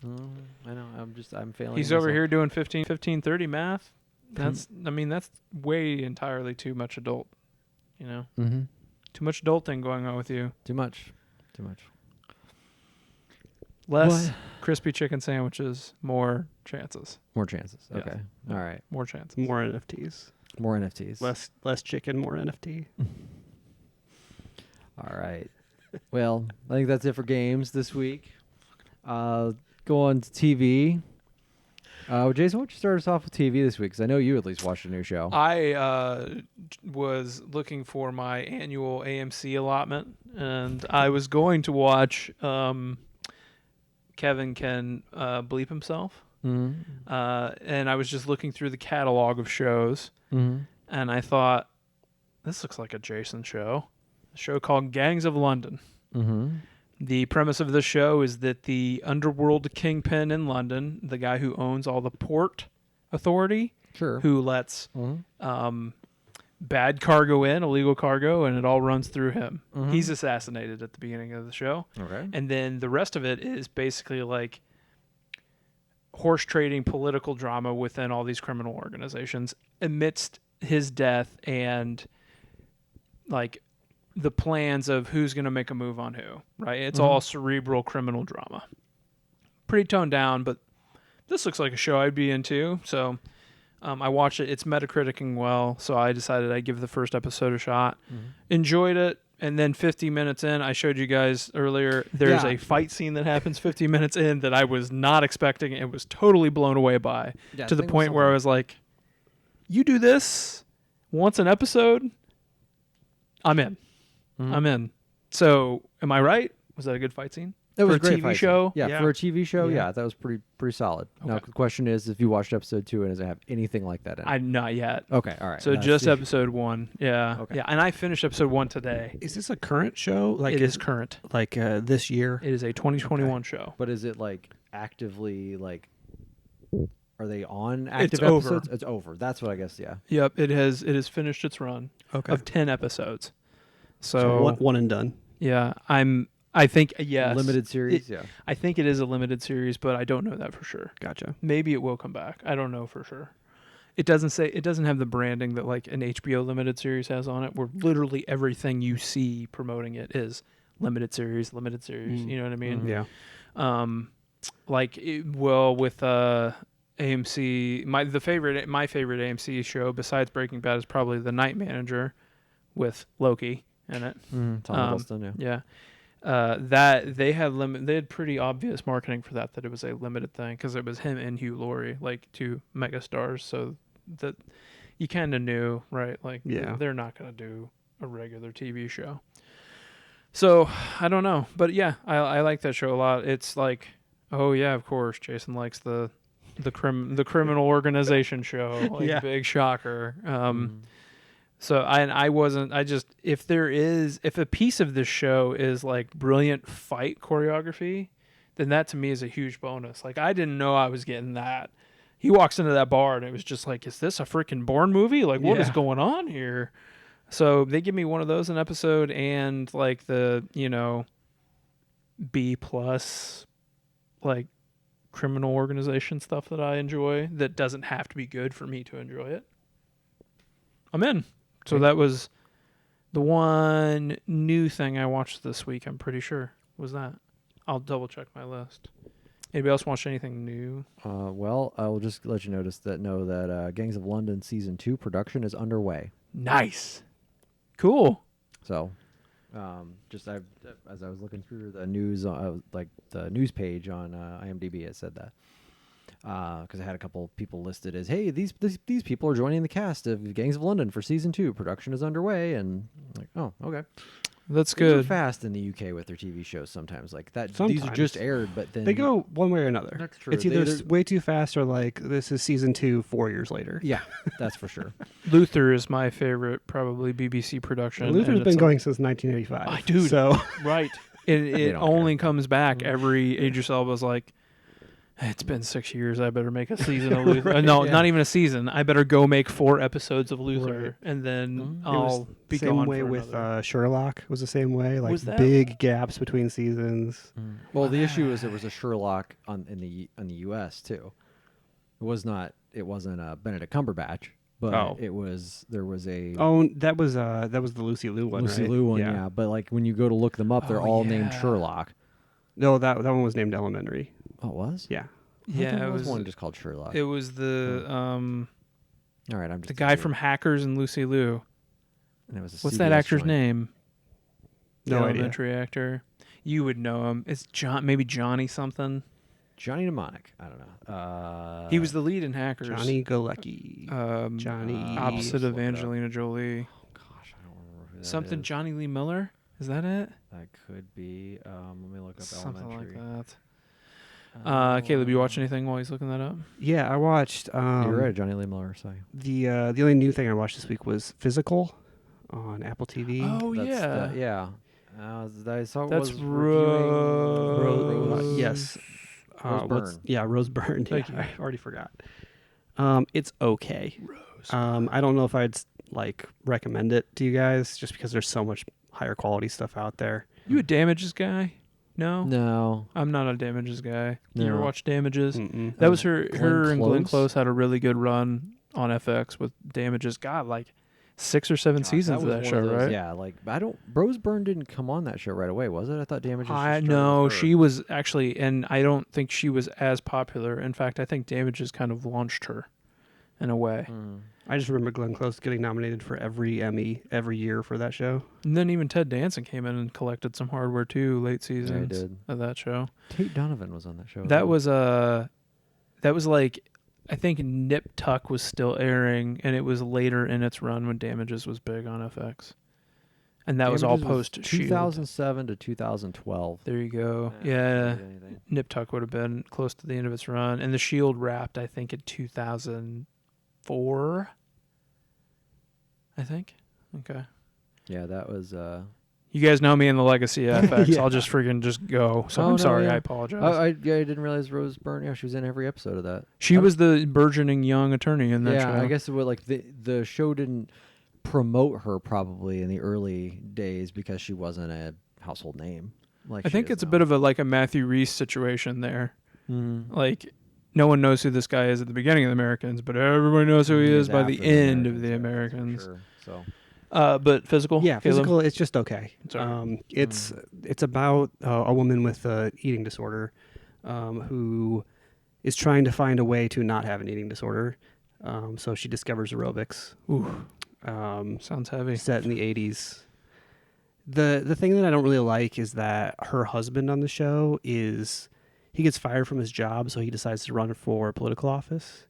I know. I'm failing. He's over myself. here doing 15-30 math. That's way entirely too much adult. You know, Mm-hmm. too much adulting going on with you. Too much. Less What? crispy chicken sandwiches, more chances. More chances. Yes. Okay. All right. More chances. more NFTs, More NFTs. less chicken, more NFT. All right. Well, I think that's it for games this week. Go on to TV. Jason, why don't you start us off with TV this week? Because I know you at least watched a new show. I was looking for my annual AMC allotment, and I was going to watch Kevin Can Bleep Himself. Mm-hmm. And I was just looking through the catalog of shows, Mm-hmm. and I thought, this looks like a Jason show. A show called Gangs of London. Mm-hmm. The premise of the show is that the underworld kingpin in London, the guy who owns all the port authority, Sure. who lets bad cargo in, illegal cargo, and it all runs through him. Mm-hmm. He's assassinated at the beginning of the show. Okay. And then the rest of it is basically like horse trading political drama within all these criminal organizations amidst his death and like the plans of who's going to make a move on who, right? It's all cerebral criminal drama. Pretty toned down, but this looks like a show I'd be into. So I watched it. It's Metacriticing well, so I decided I'd give the first episode a shot. Enjoyed it. And then 50 minutes in, I showed you guys earlier, there's a fight scene that happens 50 minutes in that I was not expecting and was totally blown away by, to the point where I was like, you do this once an episode, I'm in. I'm in. So, am I right? Was that a good fight scene? That was for a great TV fight show? scene. Yeah, for a TV show, Yeah. yeah, that was pretty solid. Now Okay. the question is, if you watched episode 2 and does it have anything like that in it? Not yet. Okay, all right. So That's just the- episode 1. Yeah. Okay. Yeah, and I finished episode 1 today. Is this a current show? Like It is current. like this year? It is a 2021 show. But is it like actively like? Are they on active It's over. episodes? It's over. That's what I guess. Yeah. Yep, it has finished its run Okay. of 10 episodes. So So, one and done. yeah, I think yes. Limited series. Yeah. I think it is a limited series, but I don't know that for sure. Gotcha. Maybe it will come back. I don't know for sure. It doesn't have the branding that like an HBO limited series has on it, where literally everything you see promoting it is limited series. You know what I mean? Yeah. With AMC, my favorite AMC show besides Breaking Bad is probably The Night Manager with Loki in it. Tom Hiddleston. Yeah. That they had pretty obvious marketing for that it was a limited thing because it was him and Hugh Laurie, like two mega stars, so that you kind of knew, right? Like they're not going to do a regular TV show. So I don't know, but yeah, I like that show a lot. It's like, oh yeah, of course, Jason likes the criminal organization show, like big shocker. So if a piece of this show is like brilliant fight choreography, then that to me is a huge bonus. Like I didn't know I was getting that. He walks into that bar and it was just like, is this a freaking Bourne movie? Like what is going on here? So they give me one of those an episode and like the, B+ like criminal organization stuff that I enjoy that doesn't have to be good for me to enjoy it. I'm in. So that was the one new thing I watched this week, I'm pretty sure, was that. I'll double check my list. Anybody else watch anything new? Well, I will just let you know that Gangs of London season 2 production is underway. Nice. Cool. So, as I was looking through the news, like the news page on IMDb, it said that. Because I had a couple people listed as, hey, these people are joining the cast of Gangs of London for season 2. Production is underway, and I'm like, oh, okay. That's They're good. fast in the UK with their TV shows sometimes. Like that, Sometimes. these are just aired, but then They go one way or another. That's true. It's either They- way too fast or like this is season 2 4 years later. Yeah, that's for sure. Luther is my favorite, probably BBC production. Luther's and been it's going since 1985. Dude. So right. It don't only comes back every Idris Elba's like, it's been 6 years. I better make a season of Luther. No, not even a season. I better go make 4 episodes of Luther, Right. and then it I'll was be same gone way for with another. Sherlock was the same way. Like Was that- big gaps between seasons. Well, the issue is there was a Sherlock in the US too. It wasn't Benedict Cumberbatch, but there was a Oh, that was the Lucy Liu one. Lucy right? Liu one, yeah. But like when you go to look them up, they're all named Sherlock. No, that one was named Elementary. Oh, it was? Yeah. I thought Yeah, there it was was one just called Sherlock. It was the All right, I'm just the guy from Hackers and Lucy Liu. And it was a What's that CBS actor's joint. name? No The idea. elementary actor. You would know him. It's maybe Johnny something. Johnny Mnemonic. I don't know. He was the lead in Hackers. Johnny Galecki. Johnny opposite of Look it up. Angelina Jolie. Oh, gosh, I don't remember who that Something is. Johnny Lee Miller. Is that it? That could be. Let me look up Something Elementary. like that. Caleb, you watch anything while he's looking that up? Yeah, I watched. You're right, Johnny Lee Miller. Sorry. The only new thing I watched this week was Physical on Apple TV. Oh yeah. Yeah. I saw it That's was Yes. Rose Byrne. Rose Byrne. Thank Yeah, you. I already forgot. It's okay. I don't know if I'd recommend it to you guys just because there's so much higher quality stuff out there. You a Damages guy? No. No. I'm not a Damages guy. You ever No. watch Damages? Mm-mm. That was her and Glenn Close? Close had a really good run on FX with Damages. God, like 6 or 7 seasons of was that one show, those- right? Yeah, like Rose Byrne didn't come on that show right away, was it? I thought Damages. I just know started with her. she was actually, and I don't think she was as popular. In fact, I think Damages kind of launched her in a way. Mm. I just remember Glenn Close getting nominated for every Emmy every year for that show. And then even Ted Danson came in and collected some hardware too, late Yeah, he seasons did. of that show. Tate Donovan was on that show. That was like, I think Nip Tuck was still airing, and it was later in its run when Damages was big on FX, and that was all post Shield. 2007 to 2012. There you go. Yeah, Yeah, not anything. Nip Tuck would have been close to the end of its run, and the Shield wrapped, I think, in 2004. I think. Okay. Yeah, that was. You guys know me in the Legacy FX. Yeah. I'll just freaking just go. So Oh, I'm no, sorry. yeah. I apologize. I didn't realize Rose Byrne. Yeah, she was in every episode of that. she was the burgeoning young attorney in that Yeah, show. I guess it would like the show didn't promote her probably in the early days because she wasn't a household name. Like I think it's a bit of a Matthew Reese situation there. Mm-hmm. Like, no one knows who this guy is at the beginning of the Americans, but everybody knows who he is by the end of the Americans. Sure. So But Physical? Yeah, Caleb? Physical. It's just okay. It's all right. It's about a woman with an eating disorder who is trying to find a way to not have an eating disorder. So she discovers aerobics. Ooh, sounds heavy. Set in the 80s. The thing that I don't really like is that her husband on the show he gets fired from his job, so he decides to run for political office.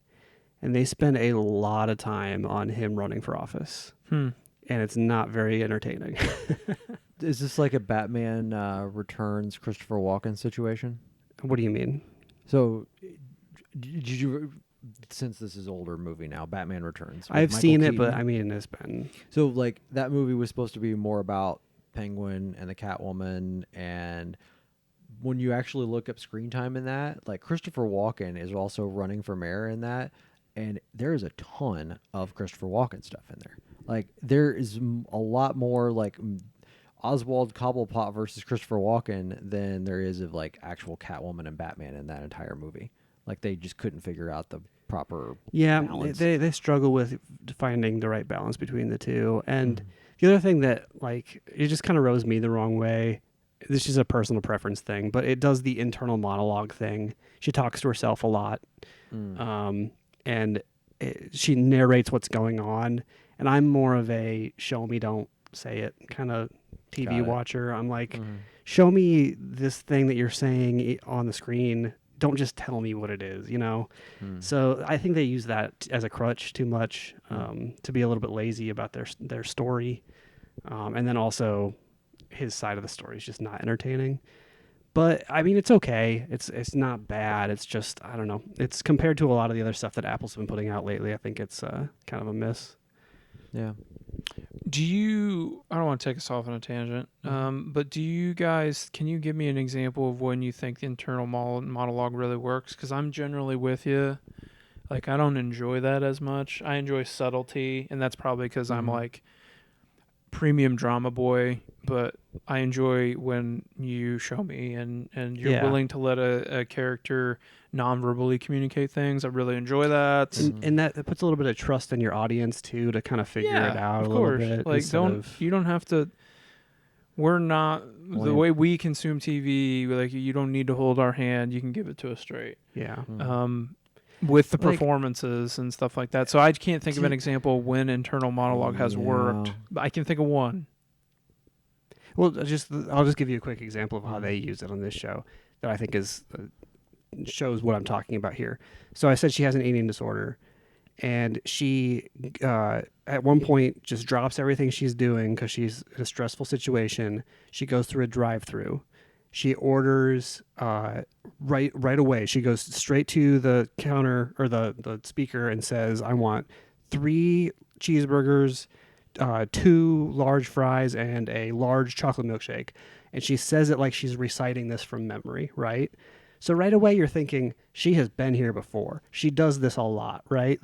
And they spend a lot of time on him running for office. And it's not very entertaining. is this like a Batman Returns Christopher Walken situation? What do you mean? So did you? Since this is older movie now, Batman Returns. with I've Michael seen it, Keaton. but I mean, it's been... So like that movie was supposed to be more about Penguin and the Catwoman, and when you actually look up screen time in that, like Christopher Walken is also running for mayor in that, and there is a ton of Christopher Walken stuff in there. Like there is a lot more like Oswald Cobblepot versus Christopher Walken than there is of like actual Catwoman and Batman in that entire movie. Like they just couldn't figure out the proper balance. they struggle with finding the right balance between the two. And the other thing that like it just kind of rubs me the wrong way, this is a personal preference thing, but it does the internal monologue thing. She talks to herself a lot, and she narrates what's going on. And I'm more of a show me, don't say it kind of TV watcher. I'm like, show me this thing that you're saying on the screen. Don't just tell me what it is, you know? So I think they use that as a crutch too much, to be a little bit lazy about their story. And then also his side of the story is just not entertaining. But I mean, it's okay. It's not bad. It's just, I don't know. It's compared to a lot of the other stuff that Apple's been putting out lately. I think it's kind of a miss. Yeah. I don't want to take us off on a tangent, but do you guys, can you give me an example of when you think the internal monologue really works? Because I'm generally with you. Like, I don't enjoy that as much. I enjoy subtlety, and that's probably because I'm like premium drama boy, but I enjoy when you show me and you're willing to let a character non-verbally communicate things. I really enjoy that. And that puts a little bit of trust in your audience too, to kind of figure it out a little bit. Like, you don't have to. We're not the way we consume TV. Like, you don't need to hold our hand. You can give it to us straight. Yeah. With the performances and stuff like that. So I can't think of an example when internal monologue has worked. But I can think of one. Well, I'll just give you a quick example of how they use it on this show that I think is shows what I'm talking about here. So I said she has an eating disorder, and she at one point just drops everything she's doing because she's in a stressful situation. She goes through a drive-through. She orders right away. She goes straight to the counter or the speaker and says, "I want 3 cheeseburgers, 2 large fries, and a large chocolate milkshake." And she says it like she's reciting this from memory, right? So right away you're thinking she has been here before. She does this a lot, right?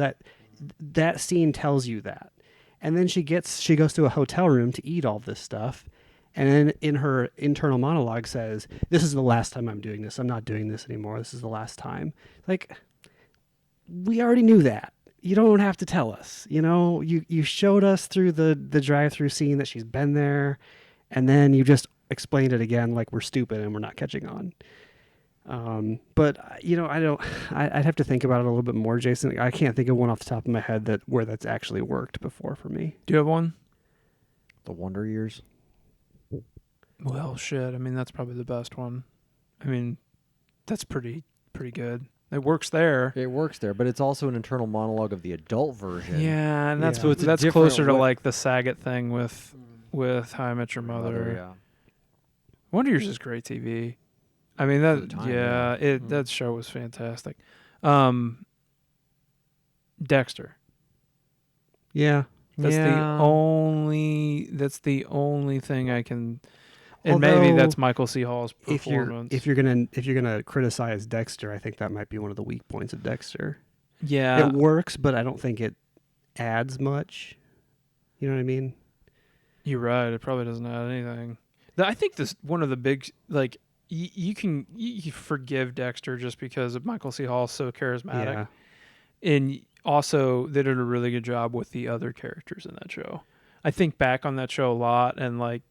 That scene tells you that. And then she goes to a hotel room to eat all this stuff. And then in her internal monologue says, "This is the last time I'm doing this. I'm not doing this anymore. This is the last time." Like, we already knew that. You don't have to tell us. You showed us through the drive-through scene that she's been there, and then you just explained it again like we're stupid and we're not catching on. But I'd have to think about it a little bit more, Jason. I can't think of one off the top of my head where that's actually worked before for me. Do you have one? The Wonder Years. Well, shit. I mean, that's probably the best one. I mean, that's pretty good. It works there. It works there, but it's also an internal monologue of the adult version. Yeah, and that's So it's a that's different closer to way- like the Saget thing with How I Met Your Mother. Yeah. Wonder Years is great TV. I mean For the that time, yeah, yeah. that show was fantastic. Dexter. Yeah. That's Yeah. the only thing I can. And maybe Although, that's Michael C. Hall's if you're performance. if you're gonna criticize Dexter, I think that might be one of the weak points of Dexter. yeah, It works, but I don't think it adds much. You know what I mean? you're right. It probably doesn't add anything. I think this one of the big like you can forgive Dexter just because of Michael C. Hall so charismatic, and also they did a really good job with the other characters in that show. I think back on that show a lot and like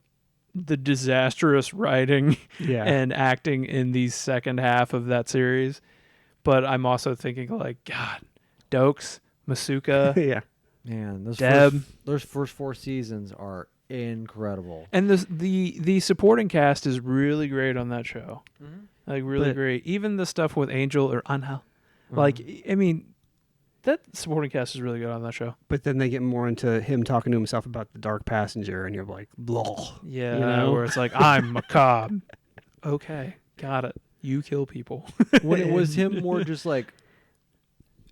the disastrous writing Yeah. and acting in the second half of that series, but I'm also thinking like God, Dokes, Masuka, Yeah. Man, Deb. those first 4 seasons are incredible. and the supporting cast is really great on that show. Like really But- great. Even the stuff with Angel or Anhel. Like I mean, that supporting cast is really good on that show. But then they get more into him talking to himself about the dark passenger, and you're like, blah. Yeah, You know? where it's like I'm macabre. Okay, got it. You kill people. When it was him more just like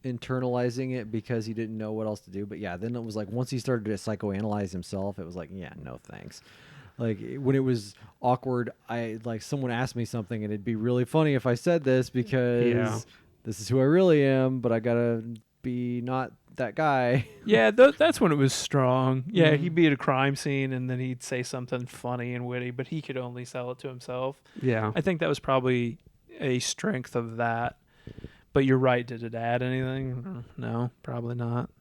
internalizing it because he didn't know what else to do. But yeah, then it was like once he started to psychoanalyze himself, it was like, yeah, no thanks. Like when it was awkward, I like someone asked me something and it'd be really funny if I said this because this is who I really am, but I gotta be not that guy. Yeah, that's when it was strong. Yeah, Mhm. he'd be at a crime scene and then he'd say something funny and witty, but he could only sell it to himself. Yeah. I think that was probably a strength of that. But you're right. Did it add anything? No, probably not.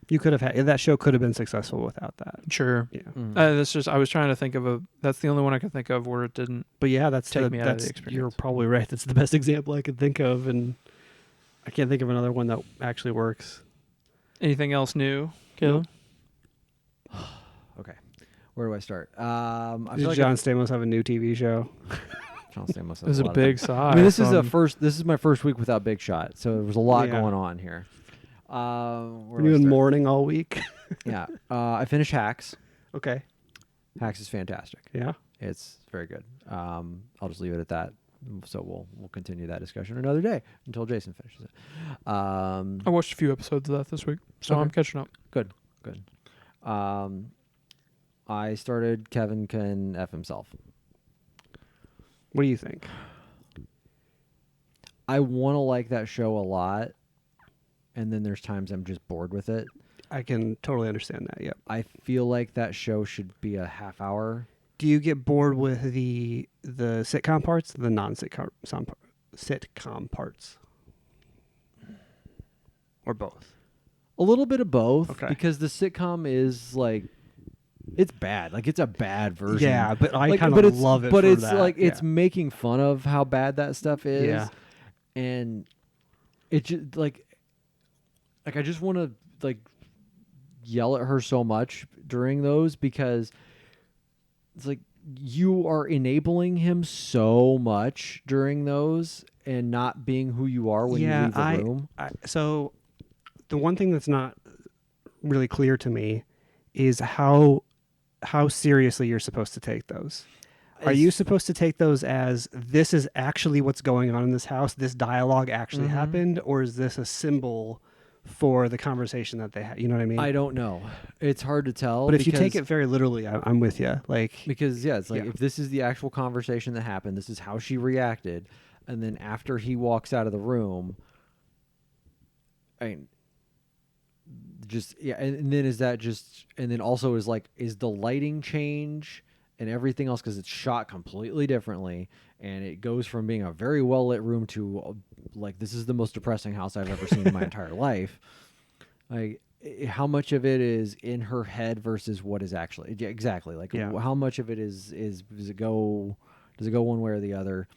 You could have that show could have been successful without that. Sure. Yeah. That's just I was trying to think of that's the only one I could think of where it didn't. But yeah, that's Take me out of the you're experience. probably right. That's the best example I could think of, and I can't think of another one that actually works. Anything else new, Caleb? Okay, where do I start? I Did feel like John Stamos have a new TV show? John Stamos has It was a lot of big things. sigh. I mean, this is from- This is my first week without Big Shot, so there was a lot Yeah. going on here. Where Were do you I in start? mourning all week? Yeah, I finished Hacks. Okay. Hacks is fantastic. Yeah. It's very good. I'll just leave it at that. So we'll continue that discussion another day until Jason finishes it. I watched a few episodes of that this week, so Okay. I'm catching up. Good. I started Kevin Can F Himself. What do you think? I want to like that show a lot, and then there's times I'm just bored with it. I can totally understand that. Yep. I feel like that show should be a half hour. Do you get bored with the sitcom parts, the sitcom parts, or both? A little bit of both, Okay. because the sitcom is like, it's bad. Like it's a bad version. Yeah, but I Like, kind but of it's- love it. But for it's that. like it's Yeah. making fun of how bad that stuff is. Yeah. And it just like I just want to like yell at her so much during those, because it's like you are enabling him so much during those, and not being who you are when you leave the room. So the one thing that's not really clear to me is how seriously you're supposed to take those. Are you supposed to take those as this is actually what's going on in this house? This dialogue actually happened, or is this a symbol for the conversation that they had? You know what I mean? I don't know. It's hard to tell. But if you take it very literally, I'm with you. Because it's like if this is the actual conversation that happened, this is how she reacted, and then after he walks out of the room, and then is that just, and then also is the lighting change and everything else, because it's shot completely differently, and it goes from being a very well lit room to this is the most depressing house I've ever seen in my entire life. How much of it is in her head versus what is actually exactly how much of it is does it go one way or the other?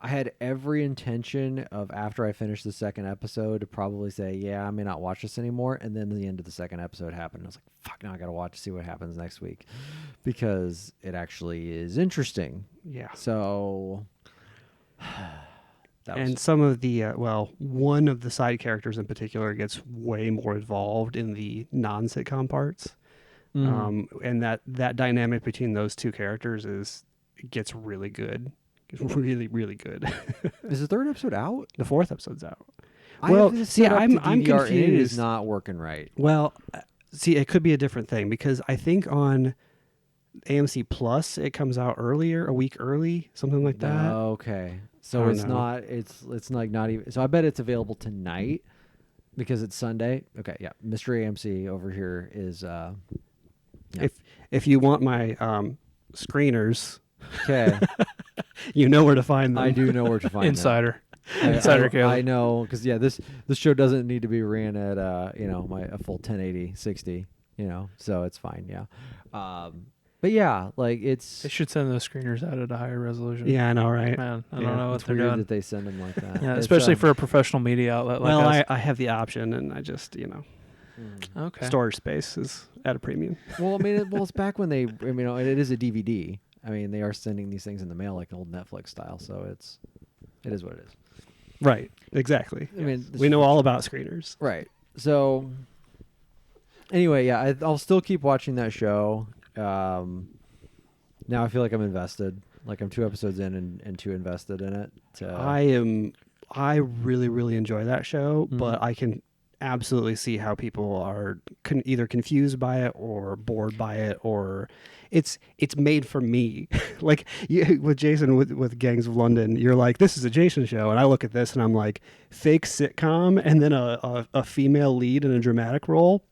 I had every intention of, after I finished the second episode, to probably say, I may not watch this anymore. And then the end of the second episode happened. I was like, fuck, now I got to watch to see what happens next week, because it actually is interesting. Yeah. So, some of the, one of the side characters in particular gets way more involved in the non-sitcom parts. And that dynamic between those two characters gets really good. Really, really good. Is the third episode out? The fourth episode's out. I'm confused. It is not working right. Well, see, it could be a different thing, because I think on AMC Plus it comes out earlier, a week early, something like that. Okay, so it's not. It's not even. So I bet it's available tonight because it's Sunday. Okay, yeah. Mystery AMC over here is. If you want my screeners. Okay. You know where to find them. I do know where to find Insider. them. Insider Caleb. I know, because this show doesn't need to be ran at a full 1080 60, so it's fine. Yeah. But yeah, it's. They should send those screeners out at a higher resolution. Yeah, I know, right? Man, I don't know what It's they're weird doing. that they send them like that. Yeah, especially for a professional media outlet like us. I have the option, and I just Okay. storage space is at a premium. Well, I mean, it's back when it is a DVD. I mean, they are sending these things in the mail like old Netflix style, so it is what it is. Right. Exactly. I mean, we know all about screeners. Right. So, anyway, yeah, I'll still keep watching that show. Now I feel like I'm invested. Like I'm 2 episodes in and too invested in it. I really, really enjoy that show, but I can absolutely see how people are either confused by it or bored by it, or it's made for me. Like with Jason with Gangs of London, you're like, this is a Jason show, and I look at this and I'm like, fake sitcom and then a female lead in a dramatic role.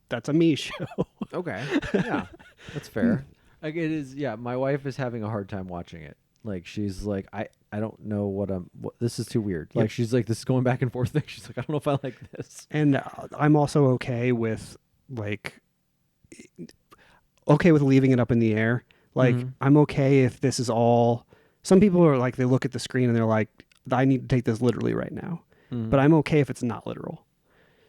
That's a me show. Okay, yeah, that's fair. Like it is. Yeah, my wife is having a hard time watching it. Like she's like, I don't know what this is too weird. Like she's like, this is going back and forth thing. She's like, I don't know if I like this. And I'm also okay with leaving it up in the air. Like I'm okay if this is all. Some people are like, they look at the screen and they're like, I need to take this literally right now. But I'm okay if it's not literal.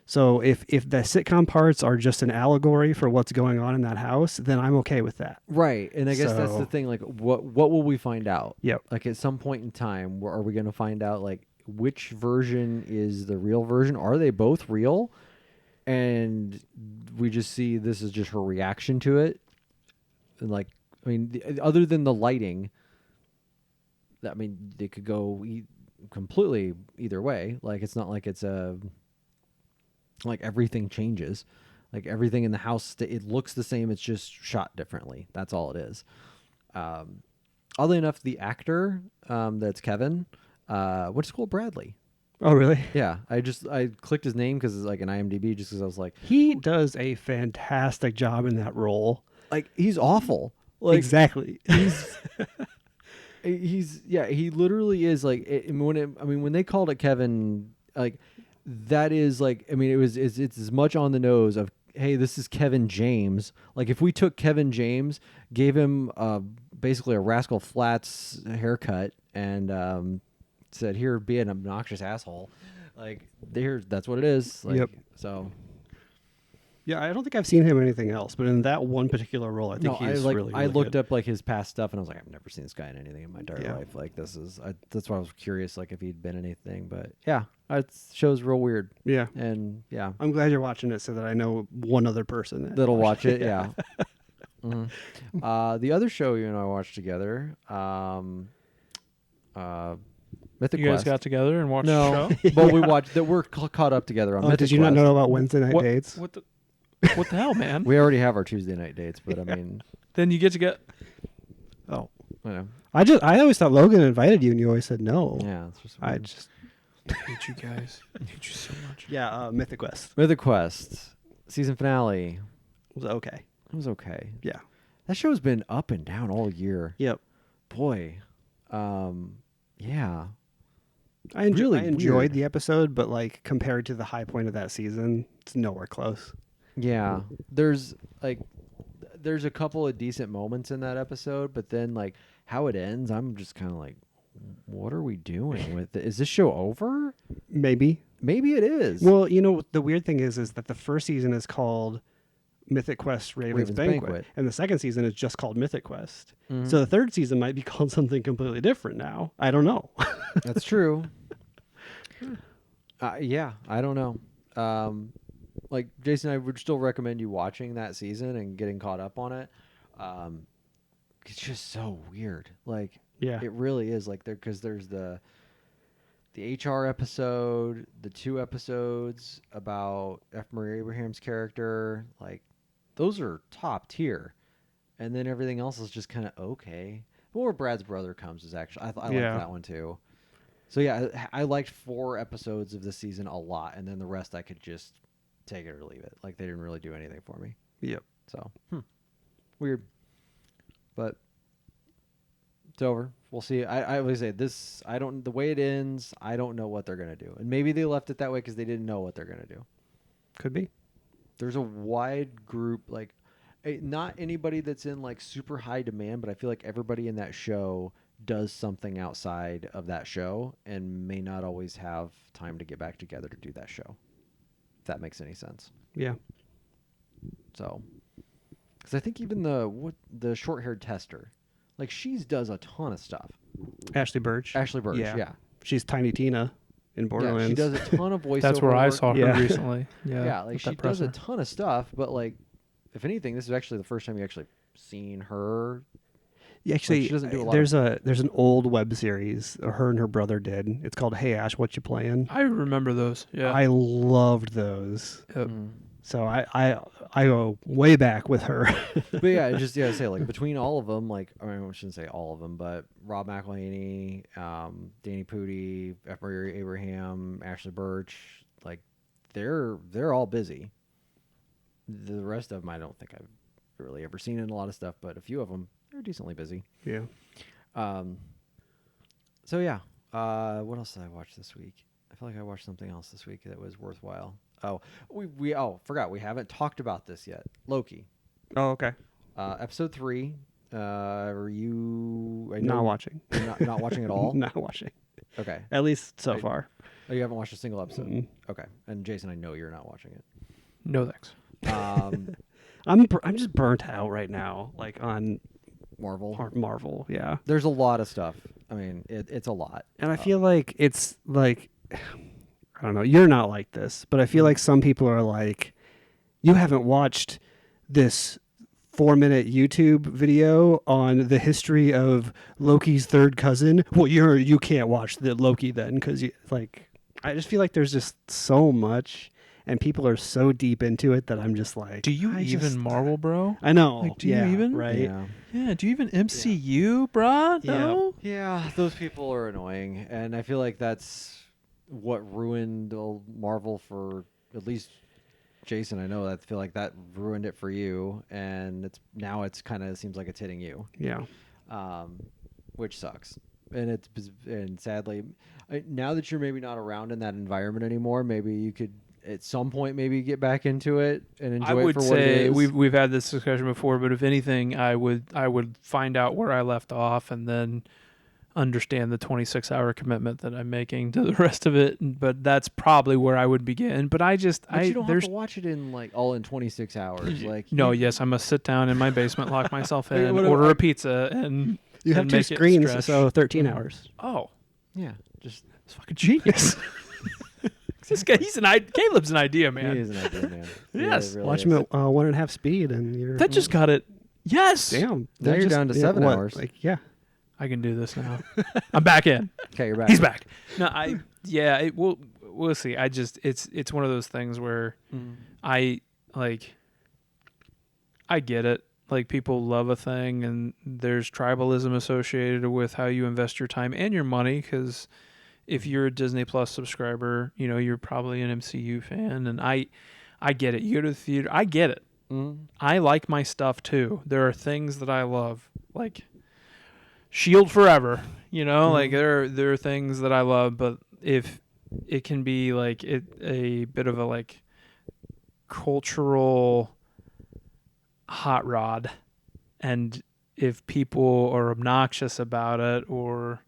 So if the sitcom parts are just an allegory for what's going on in that house, then I'm okay with that. Right. And I guess that's the thing. Like, what will we find out? Yep. Like at some point in time, are we going to find out like which version is the real version? Are they both real? And we just see this is just her reaction to it. And like, I mean, other than the lighting, I mean, they could go completely either way. Like, it's not like it's like everything changes. Like everything in the house, it looks the same. It's just shot differently. That's all it is. Oddly enough, the actor that's Kevin, what's it called? Bradley. Oh, really? Yeah. I clicked his name because it's like an IMDb, just because I was like, he does a fantastic job in that role. Like he's awful. Like, exactly. He literally is like. When they called it Kevin, like that is like. I mean, it's as much on the nose of, hey, this is Kevin James. Like if we took Kevin James, gave him basically a Rascal Flatts haircut, and said, here, be an obnoxious asshole. Like that's what it is. Like, yep. So Yeah, I don't think I've seen him in anything else, but in that one particular role, I think he's really, really I looked good. up like his past stuff, and I was like, I've never seen this guy in anything in my entire Yeah. life. Like that's why I was curious, like if he'd been in anything. But yeah, it show's real weird, Yeah. and yeah, I'm glad you're watching it so that I know one other person that'll watch it. Yeah. The other show you and I watched together, Mythicquest. You guys got together and watched no, the show? but we watched that. We're caught up together on. Oh, did you not Mythicquest. know about Wednesday night What- dates? What the hell, man? We already have our Tuesday night dates, but I mean, Then you get to get. Oh, you know, I always thought Logan invited you, and you always said no. yeah, it's just I weird. just hate you guys. I hate you so much. Mythicquest Mythicquest season finale. was okay. It was okay. Yeah. That show's been up and down all year. Yep. Boy, yeah. I Really enjoyed weird. the episode, but like compared to the high point of that season, it's nowhere close. Yeah, there's a couple of decent moments in that episode, but then like how it ends, I'm just kind of like, what are we doing with it? Is this show over? Maybe. Maybe it is. Well, you know, the weird thing is that the first season is called Mythicquest Raven's Banquet, and the second season is just called Mythicquest. Mhm. So the third season might be called something completely different now. I don't know. That's true. Yeah, I don't know. Like Jason, I would still recommend you watching that season and getting caught up on it. It's just so weird. Like, Yeah. it really is. Like, because there's the HR episode, the 2 episodes about F. Murray Abraham's character. Like, those are top tier, and then everything else is just kind of okay. But where Brad's brother comes is actually I like Yeah. that one too. So yeah, I liked 4 episodes of the season a lot, and then the rest I could just take it or leave it. Like, they didn't really do anything for me. Yep. So weird, but it's over. We'll see. I always say this. I don't. The way it ends, I don't know what they're gonna do, and maybe they left it that way because they didn't know what they're gonna do. Could be. There's a wide group, like not anybody that's in like super high demand, but I feel like everybody in that show does something outside of that show and may not always have time to get back together to do that show. If that makes any sense. Yeah. So, because I think even the short-haired tester, like, does a ton of stuff. Ashley Birch. Ashley Birch, yeah. She's Tiny Tina in Borderlands. Yeah, she does a ton of voiceover. That's where I work. saw her Yeah. recently. Yeah. Yeah, like with she that does a presser. ton of stuff, but like, if anything, this is actually the first time you actually seen her. Yeah, actually, she doesn't do a lot there's an old web serise her and her brother did. It's called Hey Ash, What You Playing? I remember those. Yeah. I loved those. Yep. So I go way back with her. But yeah, I say like between all of them, like I mean, I shouldn't say all of them, but Rob McElhaney, Danny Pudi, F. Murray Abraham, Ashley Birch, like they're all busy. The rest of them, I don't think I've really ever seen in a lot of stuff, but a few of them, they're decently busy. Yeah. So yeah, what else did I watch this week? I feel like I watched something else this week that was worthwhile. Oh, we forgot we haven't talked about this yet. Loki, Oh, okay. episode 3. Are you Not watching. you're not watching at all? Not watching. Okay. At least so Right. far. Oh, you haven't watched a single episode. Mm-mm. Okay. And Jason, I know you're not watching it. No thanks. I'm just burnt out right now, like on Marvel. Marvel. Yeah. There's a lot of stuff. I mean, it's a lot. And I feel like it's like, I don't know, you're not like this, but I feel like some people are like, you haven't watched this 4-minute YouTube video on the history of Loki's third cousin. Well, you can't watch the Loki then because I just feel like there's just so much and people are so deep into it that I'm just like, Do you Marvel, bro? I know. Like, do you even? Right. Yeah. Yeah. Do you even MCU, bruh? Yeah. No. Yeah, those people are annoying, and I feel like that's what ruined Marvel for at least Jason. I know I feel like that ruined it for you, and it's kind of seems like it's hitting you, Yeah. which sucks. And sadly, now that you're maybe not around in that environment anymore, maybe you could at some point maybe get back into it and enjoy I it would for what it say is. we've had this discussion before, but if anything, I would find out where I left off and then understand the 26-hour commitment that I'm making to the rest of it, but that's probably where I would begin. But But you don't have to watch it in all in 26 hours. Yes, I must sit down in my basement, lock myself in, What order a pizza, and You have and two make it screens, stretch. so 13 hours. Oh, Yeah, just it's fucking genius. This guy, Caleb's an idea man. he is an idea, man. Yes. Really Watch is. him at 1.5 speed, and you're That just got it. Yes, damn. Now you're down to 7 what? hours. Like, yeah. I can do this now. I'm back in. Okay, you're back. He's back. No, we'll see. It's one of those things where I get it. Like, people love a thing, and there's tribalism associated with how you invest your time and your money, because if you're a Disney Plus subscriber, you're probably an MCU fan, and I get it. You go to the theater, I get it. I like my stuff too. There are things that I love, like Shield Forever, like there are things that I love, but if it can be like a bit of a like cultural hot rod, and if people are obnoxious about it, or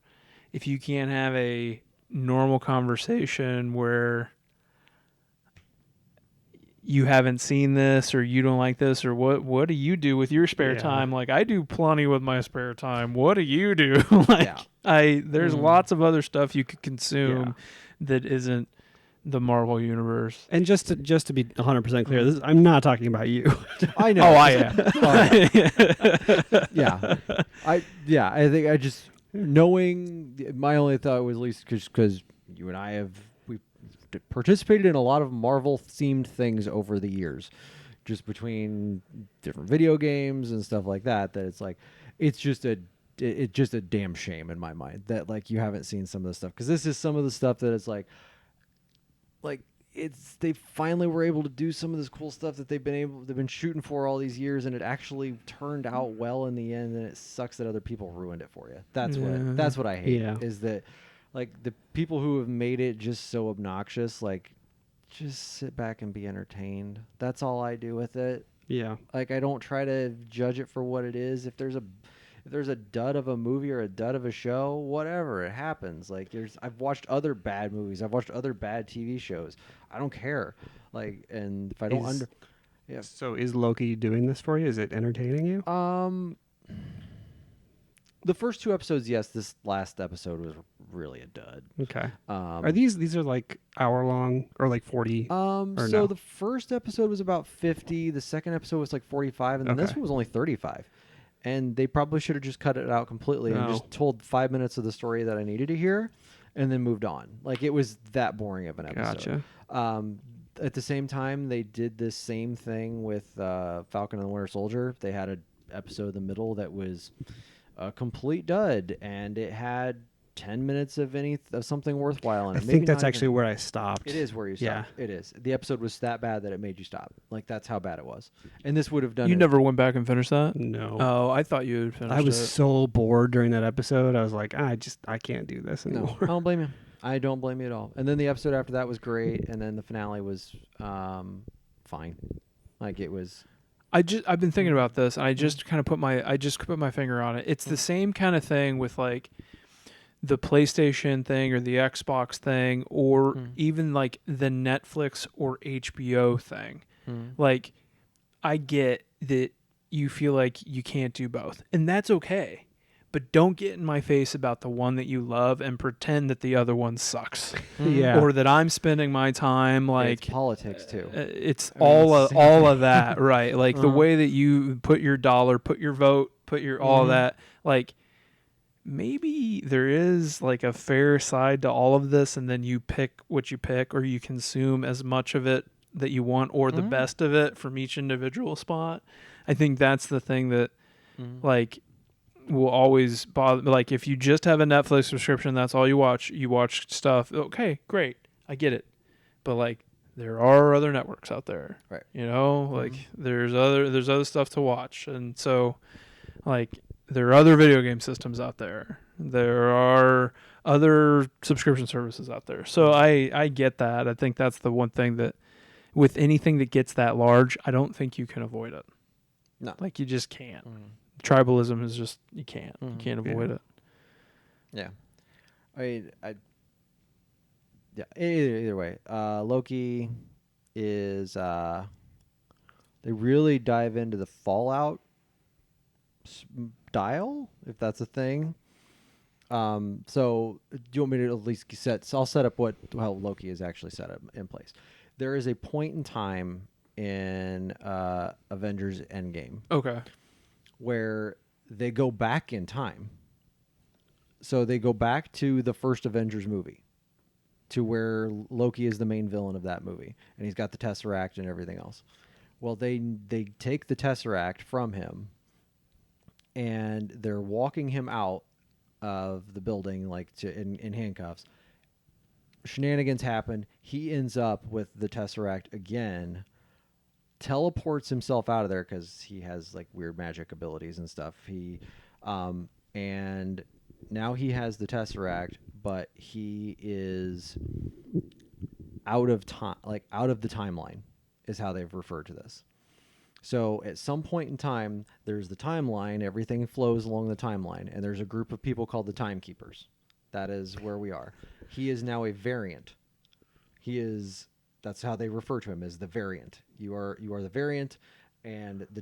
if you can't have a normal conversation where you haven't seen this, or you don't like this, or what do you do with your spare time? Like, I do plenty with my spare time. What do you do? There's lots of other stuff you could consume that isn't the Marvel universe. And just to be 100% clear, I'm not talking about you. I know. Oh, I am. I think I just knowing my only thought was, at least because you and I we've participated in a lot of Marvel themed things over the years, just between different video games and stuff like that. That it's just a damn shame in my mind that you haven't seen some of the stuff, because this is some of the stuff that it's like they finally were able to do some of this cool stuff that they've been shooting for all these years, and it actually turned out well in the end. And it sucks that other people ruined it for you. That's what I hate. Is that the people who have made it just so obnoxious, just sit back and be entertained. That's all I do with it. Yeah. I don't try to judge it for what it is. If there's a dud of a movie or a dud of a show, whatever, it happens. I've watched other bad movies. I've watched other bad TV shows. I don't care. And if I don't So is Loki doing this for you? Is it entertaining you? The first 2 episodes, yes. This last episode was really a dud. Okay. Are these are like hour long or 40? The first episode was about 50. The second episode was 45, and then this one was only 35. And they probably should have just cut it out completely and just told 5 minutes of the story that I needed to hear, and then moved on. It was that boring of an episode. Gotcha. At the same time, they did this same thing with Falcon and the Winter Soldier. They had an episode in the middle that was a complete dud, and it had 10 minutes of something worthwhile in it. I think that's actually where I stopped. It is where you stopped. Yeah. It is. The episode was that bad that it made you stop. That's how bad it was. And this would have done You it. never went back and finished that? No. Oh, I thought you had finished I was it. so bored during that episode. I was like, I can't do this anymore. No, I don't blame you. I don't blame you at all. And then the episode after that was great, and then the finale was fine. It was. I've been thinking about this, and I just put my finger on it. It's the same kind of thing with the PlayStation thing or the Xbox thing, or even the Netflix or HBO thing. I get that you feel like you can't do both, and that's okay. But don't get in my face about the one that you love and pretend that the other one sucks. Yeah. Or that I'm spending my time it's politics too. It's all of that, right? The way that you put your dollar, put your vote, put your all of that. Maybe there is a fair side to all of this, and then you pick what you pick, or you consume as much of it that you want, or the best of it from each individual spot. I think that's the thing that will always bother. If you just have a Netflix subscription, that's all you watch stuff. Okay, great, I get it. But there are other networks out there, right? There's other stuff to watch, and so there are other video game systems out there. There are other subscription services out there. So I get that. I think that's the one thing that with anything that gets that large, I don't think you can avoid it. No, you just can't. Tribalism is just, you can't avoid it. Yeah. I yeah. Either way, Loki is they really dive into the Fallout style, if that's a thing. So do you want me to at least set? So I'll set up how Loki is actually set up in place. There is a point in time in Avengers Endgame Okay. where they go back in time. So they go back to the first Avengers movie, to where Loki is the main villain of that movie, and he's got the Tesseract and everything else. Well, they take the Tesseract from him, and they're walking him out of the building like in handcuffs. Shenanigans happen. He ends up with the Tesseract again, teleports himself out of there because he has like weird magic abilities and stuff. And now he has the Tesseract, but he is out of time, like out of the timeline, is how they've referred to this. So at some point in time, there's the timeline. Everything flows along the timeline, and there's a group of people called the Timekeepers. That is where we are. He is now a variant. He is. That's how they refer to him, as the variant. You are the variant, and the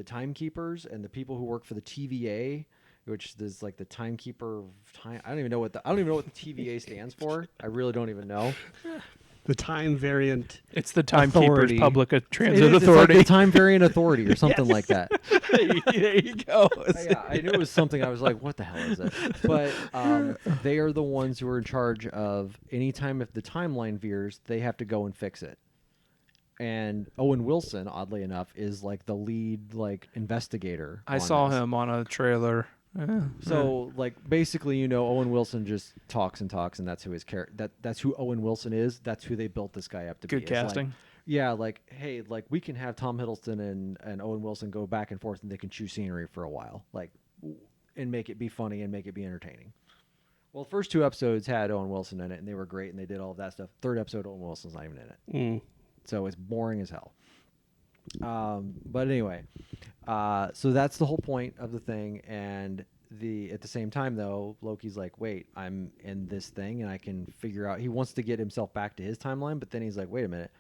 Timekeepers and the people who work for the TVA, which is like the Timekeeper time. I don't even know what the TVA stands for. I really don't even know. The time variant. It's the Timekeepers Authority. Public Transit It's like Authority. the Time Variant Authority or something like that. There you go. Yeah, I knew it was something. I was like, what the hell is it? But they are the ones who are in charge of anytime if the timeline veers, they have to go and fix it. And Owen Wilson, oddly enough, is like the lead like investigator. I on saw this. him on a trailer. So like basically, Owen Wilson just talks and talks, and that's who his character. That's who Owen Wilson is. That's who they built this guy up to be. Good It's like, casting. yeah, like, hey, like we can have Tom Hiddleston and Owen Wilson go back and forth, and they can chew scenery for a while, like, and make it be funny and make it be entertaining. Well, the first two episodes had Owen Wilson in it, and they were great, and they did all of that stuff. Third episode, Owen Wilson's not even in it, so it's boring as hell. But anyway, so that's the whole point of the thing, and at the same time though, Loki's like, wait, I'm in this thing, and I can figure out. He wants to get himself back to his timeline, but then he's like, wait a minute.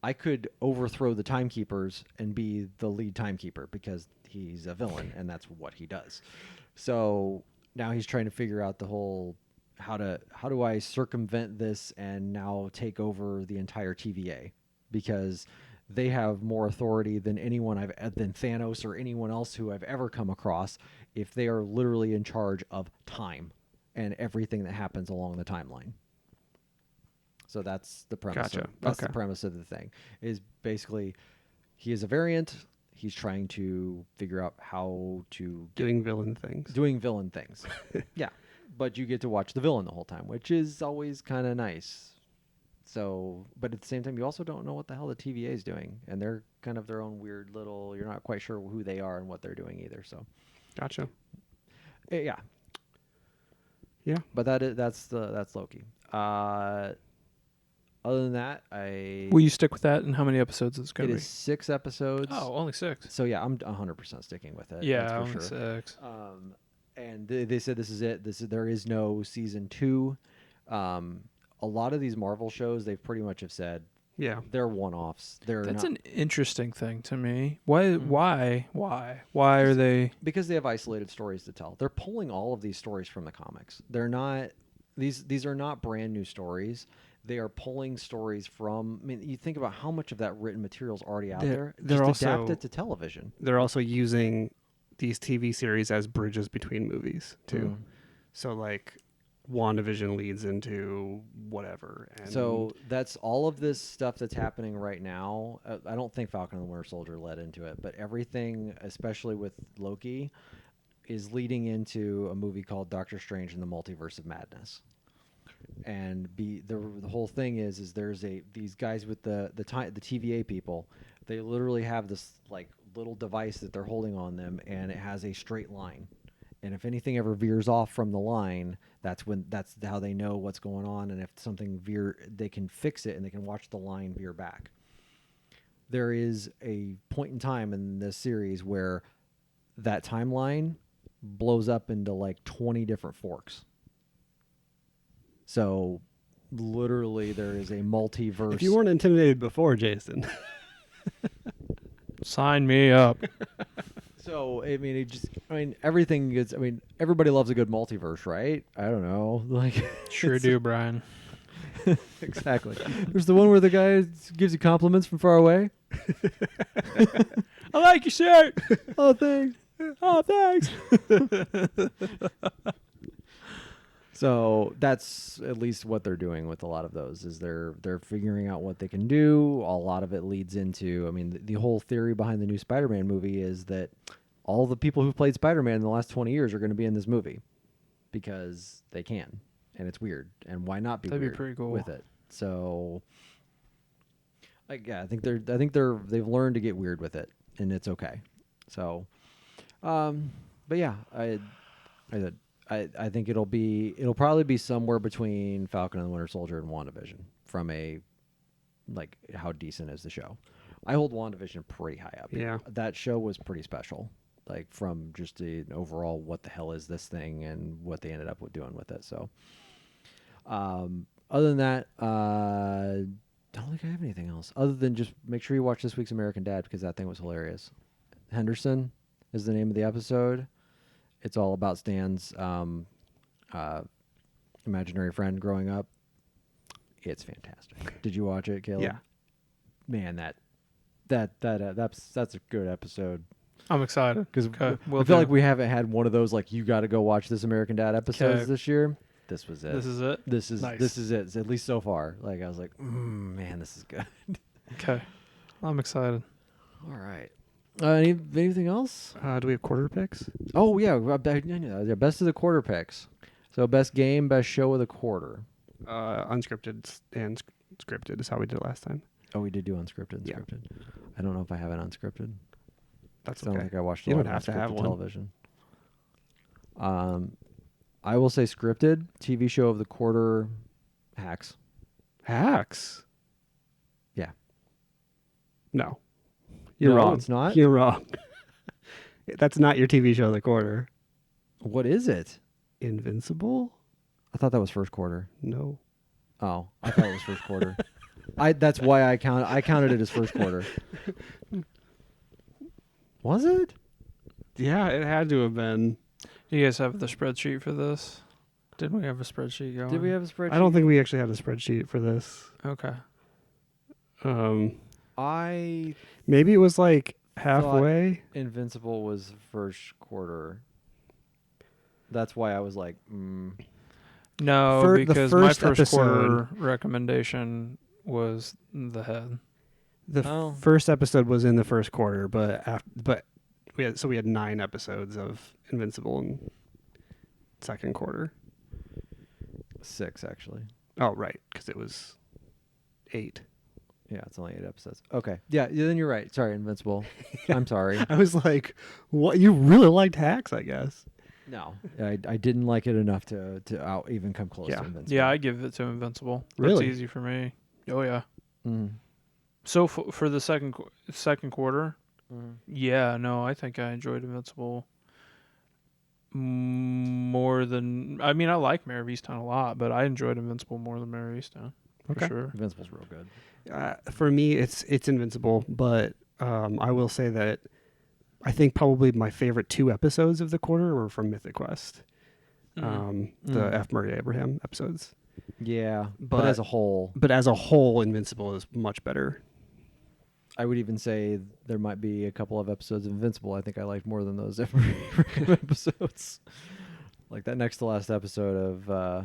I could overthrow the Timekeepers and be the lead Timekeeper because he's a villain and that's what he does. So now he's trying to figure out the whole how do I circumvent this and now take over the entire TVA, because they have more authority than than Thanos or anyone else who I've ever come across, if they are literally in charge of time and everything that happens along the timeline. So that's the premise. Gotcha. That's Okay. the premise of the thing. Is basically he is a variant. He's trying to figure out how to Doing villain things. doing villain things. Yeah, but you get to watch the villain the whole time, which is always kind of nice. So, but at the same time, you also don't know what the hell the TVA is doing, and they're kind of their own weird little. You're not quite sure who they are and what they're doing either. So, Gotcha. yeah, Yeah. but that's Loki. Other than that, Will you stick with that? And how many episodes is it going it to be? is 6 episodes. Oh, only 6. So yeah, I'm 100% sticking with it. Yeah, that's only for sure. 6. And they said this is it. There is no season 2. A lot of these Marvel shows, they've pretty much have said Yeah. they're one-offs. That's not, an interesting thing to me. Why are they? because they have isolated stories to tell. They're pulling all of these stories from the comics. They're not these are not brand new stories. They are pulling stories from. I mean, you think about how much of that written material is already out there. They're Just adapt also- it to television. They're also using these TV series as bridges between movies too. Mm. So like WandaVision leads into whatever. And So that's all of this stuff that's happening right now. I don't think Falcon and the Winter Soldier led into it, but everything, especially with Loki, is leading into a movie called Doctor Strange and the Multiverse of Madness. And the whole thing is there's these guys with the TVA people. They literally have this like little device that they're holding on them, and it has a straight line. And if anything ever veers off from the line, that's how they know what's going on. And if something they can fix it and they can watch the line veer back. There is a point in time in this series where that timeline blows up into like 20 different forks. So literally there is a multiverse. If you weren't intimidated before, Jason. Sign me up. So, I mean, everything gets, everybody loves a good multiverse, right? I don't know. Like, Sure do, Brian. exactly. There's the one where the guy gives you compliments from far away. I like your shirt. Oh, thanks. Oh, thanks. So that's at least what they're doing with a lot of those is they're figuring out what they can do. A lot of it leads into, the whole theory behind the new Spider-Man movie is that all the people who played Spider-Man in the last 20 years are going to be in this movie because they can, and it's weird. And why not be That'd be weird pretty cool. with it? So, I think they've learned to get weird with it, and it's okay. So, but yeah, I think it'll probably be somewhere between Falcon and the Winter Soldier and WandaVision from a like how decent is the show. I hold WandaVision pretty high up. Yeah. That show was pretty special. Like from just an overall what the hell is this thing and what they ended up with doing with it. So other than that, I don't think I have anything else. Other than just make sure you watch this week's American Dad because that thing was hilarious. Henderson is the name of the episode. It's all about Stan's imaginary friend growing up. It's fantastic. Did you watch it, Caleb? Yeah. Man, that's a good episode. I'm excited. Because Okay, I feel like we haven't had one of those like you got to go watch this American Dad episodes Okay. this year. This was it. This is it. This is Nice. it. At least so far. Like I was like, man, this is good. Okay. I'm excited. All right. Anything else? Do we have quarter picks? Oh yeah, best of the quarter picks. So best game, best show of the quarter. Unscripted and scripted is how we did it last time. Oh, we did do unscripted and Yeah. scripted. I don't know if I have it unscripted. That's I don't okay. think I watched a You lot don't of have to have unscripted one. television. I will say scripted TV show of the quarter, Hacks. Hacks. Yeah. No. You're No, wrong. it's not? You're wrong. That's not your TV show of the quarter. What is it? Invincible? I thought that was first quarter. No. Oh, I thought it was first quarter. That's why I counted it as first quarter. Was it? Yeah, it had to have been. Do you guys have the spreadsheet for this? Didn't we have a spreadsheet going? Did we have a spreadsheet? I don't think we actually had a spreadsheet for this. Okay. I Maybe it was like halfway. Invincible was first quarter. That's why I was like, No, The because my first first episode- quarter recommendation was the head. The Oh. first episode was in the first quarter, but we had 9 episodes of Invincible in second quarter. 6 actually. Oh, right, because it was 8. Yeah, it's only 8 episodes. Okay. Yeah, then you're right. Sorry, Invincible. I'm sorry. I was like, "What? You really liked Hacks, I guess." No, I didn't like it enough to out even come close Yeah. to Invincible. Yeah, I give it to Invincible. Really? That's easy for me. Oh yeah. Mm. So for the second quarter, Mm. yeah, no, I think I enjoyed Invincible more than. I mean, I like Mare of Easttown a lot, but I enjoyed Invincible more than Mare of Easttown for Okay. sure. Invincible's real good. For me, it's Invincible, but I will say that I think probably my favorite 2 episodes of the quarter were from Mythicquest, the F. Murray Abraham episodes. Yeah, but But- as a whole, But as a whole, Invincible is much better. I would even say there might be a couple of episodes of Invincible I think I liked more than those episodes. Like that next to last episode of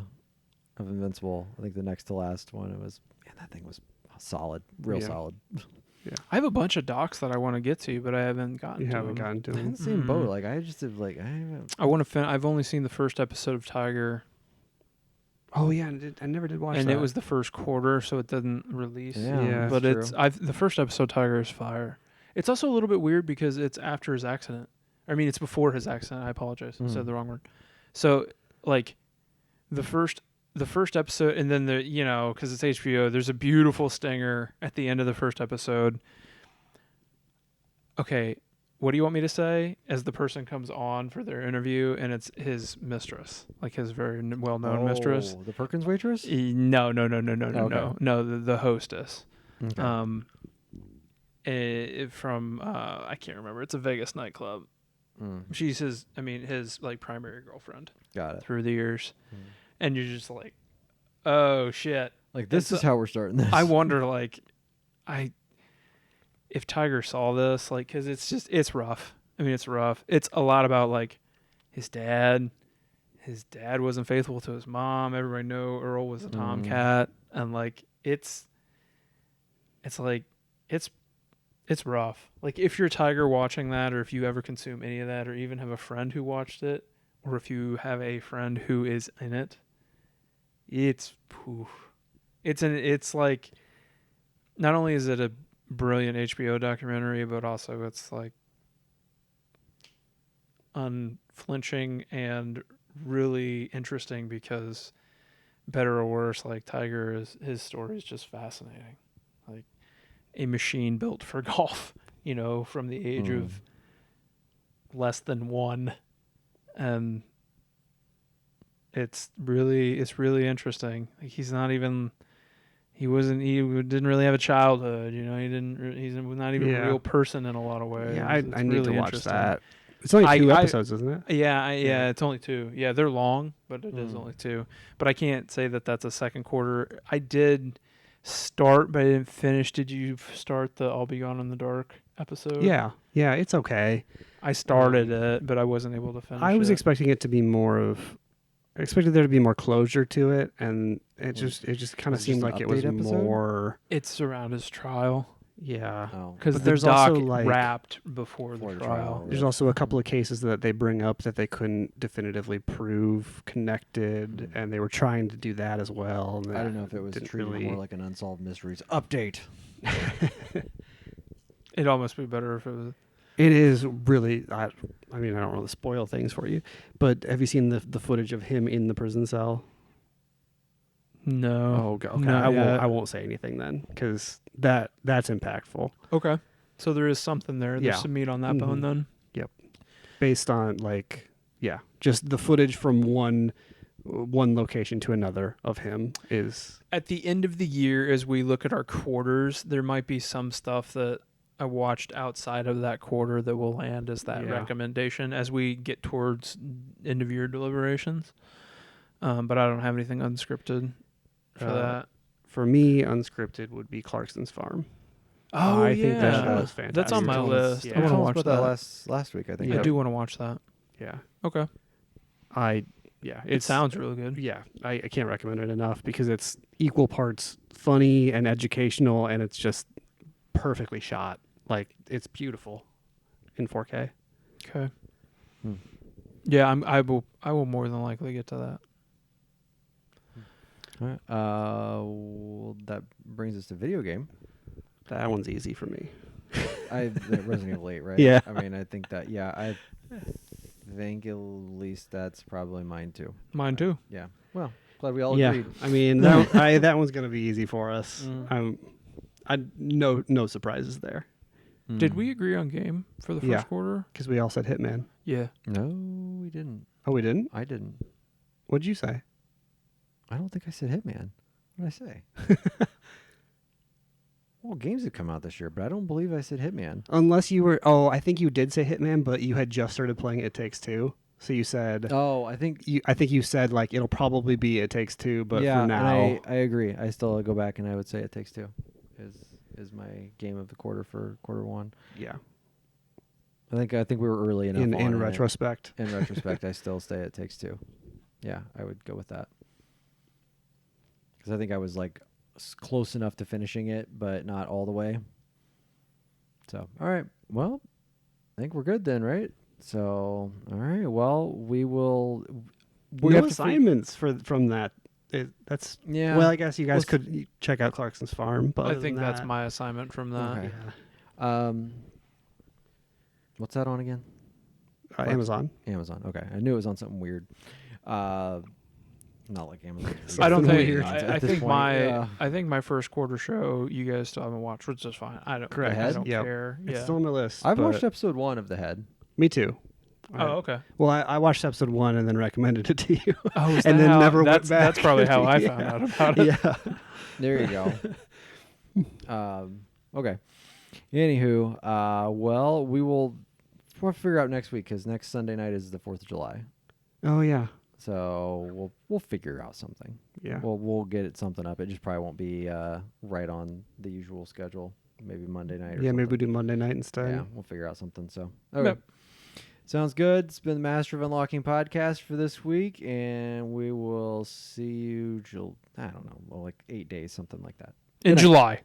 Invincible. I think the next to last one, it was, man, that thing was solid, real Yeah. solid. I have a bunch of docs that I want to get to, but I haven't gotten. You to haven't them. gotten to I'm in them. the same boat. Like I just have like I haven't. I want to. I've only seen the first episode of Tiger, Oh yeah, I never did watch and that. it was the first quarter, so it didn't release. Yeah, but that's it's true. the first episode Tiger is fire. It's also a little bit weird because it's after his accident. I mean, it's before his accident. I apologize, I said the wrong word. So like the first episode, and then because it's HBO, there's a beautiful stinger at the end of the first episode. Okay, what do you want me to say? As the person comes on for their interview, and it's his mistress, like his very well-known mistress. The Perkins waitress. No, Okay. no, the hostess. Okay. From I can't remember. It's a Vegas nightclub. She's his like primary girlfriend Got it. through the years, and you're just like, oh shit. Like this is how we're starting this. I wonder, like, if Tiger saw this, like, because it's rough. I mean, it's rough. It's a lot about like his dad. His dad wasn't faithful to his mom. Everybody know Earl was a tomcat, and like it's rough. Like if you're Tiger watching that, or if you ever consume any of that, or even have a friend who watched it, or if you have a friend who is in it, it's like, not only is it a brilliant HBO documentary, but also it's like unflinching and really interesting, because better or worse, like Tiger his story is just fascinating. Like a machine built for golf, from the age of less than 1. And it's really interesting. Like he didn't really have a childhood, he's not even a real person in a lot of ways. Yeah, I need really to watch interesting. that. It's only 2 episodes, isn't it? Yeah, it's only 2. Yeah, they're long, but it is only 2. But I can't say that that's a second quarter. I did start, but I didn't finish. Did you start the I'll Be Gone in the Dark episode? Yeah, it's okay. I started it, but I wasn't able to finish it. I was expecting it to be I expected there to be more closure to it, and it just kind of seemed like it was more. It's around his trial. Yeah, because there's also wrapped before the trial. There's also a couple of cases that they bring up that they couldn't definitively prove connected, and they were trying to do that as well. I don't know if it was treated more like an Unsolved Mysteries update. It'd almost be better if it was. It is really. I mean, I don't want to spoil things for you, but have you seen the footage of him in the prison cell? No. Oh, okay. I won't say anything then, because that's impactful. Okay. So there is something there. There's some meat on that bone then. Yep. Based on just the footage from one location to another of him is. At the end of the year, as we look at our quarters, there might be some stuff that I watched outside of that quarter that will land as that recommendation as we get towards end of year deliberations. But I don't have anything unscripted for that. For me, unscripted would be Clarkson's Farm. Oh, I think that show is fantastic. That's on my list. Yeah. I want to watch that. Last week, I think. I do want to watch that. Yeah. Okay. It sounds really good. Yeah, I can't recommend it enough because it's equal parts funny and educational, and it's just perfectly shot. Like, it's beautiful in 4K. Okay. Yeah, I will more than likely get to that. All right. Well, that brings us to video game. That one's easy for me. Resident Evil 8, right? Yeah. I mean, I think that. Yeah, I think at least that's probably mine too. Mine too. Yeah. Well, glad we all agreed. I mean, that one's gonna be easy for us. No surprises there. Did we agree on game for the first quarter? Because we all said Hitman. Yeah. No, we didn't. Oh, we didn't? I didn't. What'd you say? I don't think I said Hitman. What did I say? Well, games have come out this year, but I don't believe I said Hitman. Unless you were... Oh, I think you did say Hitman, but you had just started playing It Takes Two. So you said... Oh, I think you said, like, it'll probably be It Takes Two, but yeah, for now... And I agree. I still go back and I would say It Takes Two is my game of the quarter for quarter one. Yeah. I think we were early enough in retrospect. In retrospect, I still say It Takes Two. Yeah, I would go with that. Because I think I was, like, close enough to finishing it, but not all the way. So, all right. Well, I think we're good then, right? So, all right. Well, we will... We have assignments from that. That's... Yeah. Well, I guess you guys could check out Clarkson's Farm, but I think that's my assignment from that. Okay. Yeah. What's that on again? Amazon. Amazon. Okay. I knew it was on something weird. Not like Amazon. I don't Something think. weird. I think I think my first quarter show you guys still haven't watched, which is fine. I don't. Correct. I don't Yep. care. It's Yeah. still on my list. I've but- watched episode 1 of The Head. Me too. Oh, okay. Well, I watched episode 1 and then recommended it to you. Oh, is and that then how, never went that's, back. That's probably how I Yeah. found out about it. Yeah. There you go. Okay. Anywho, well, we'll figure out next week because next Sunday night is the 4th of July. Oh yeah. So we'll figure out something. Yeah. We'll get it something up. It just probably won't be right on the usual schedule. Maybe Monday night. Or Yeah. Maybe we something. do Monday night instead. Yeah, we'll figure out something. So okay. Yep. Sounds good. It's been the Master of Unlocking podcast for this week, and we will see you. I don't know, well, like 8 days, something like that. In July.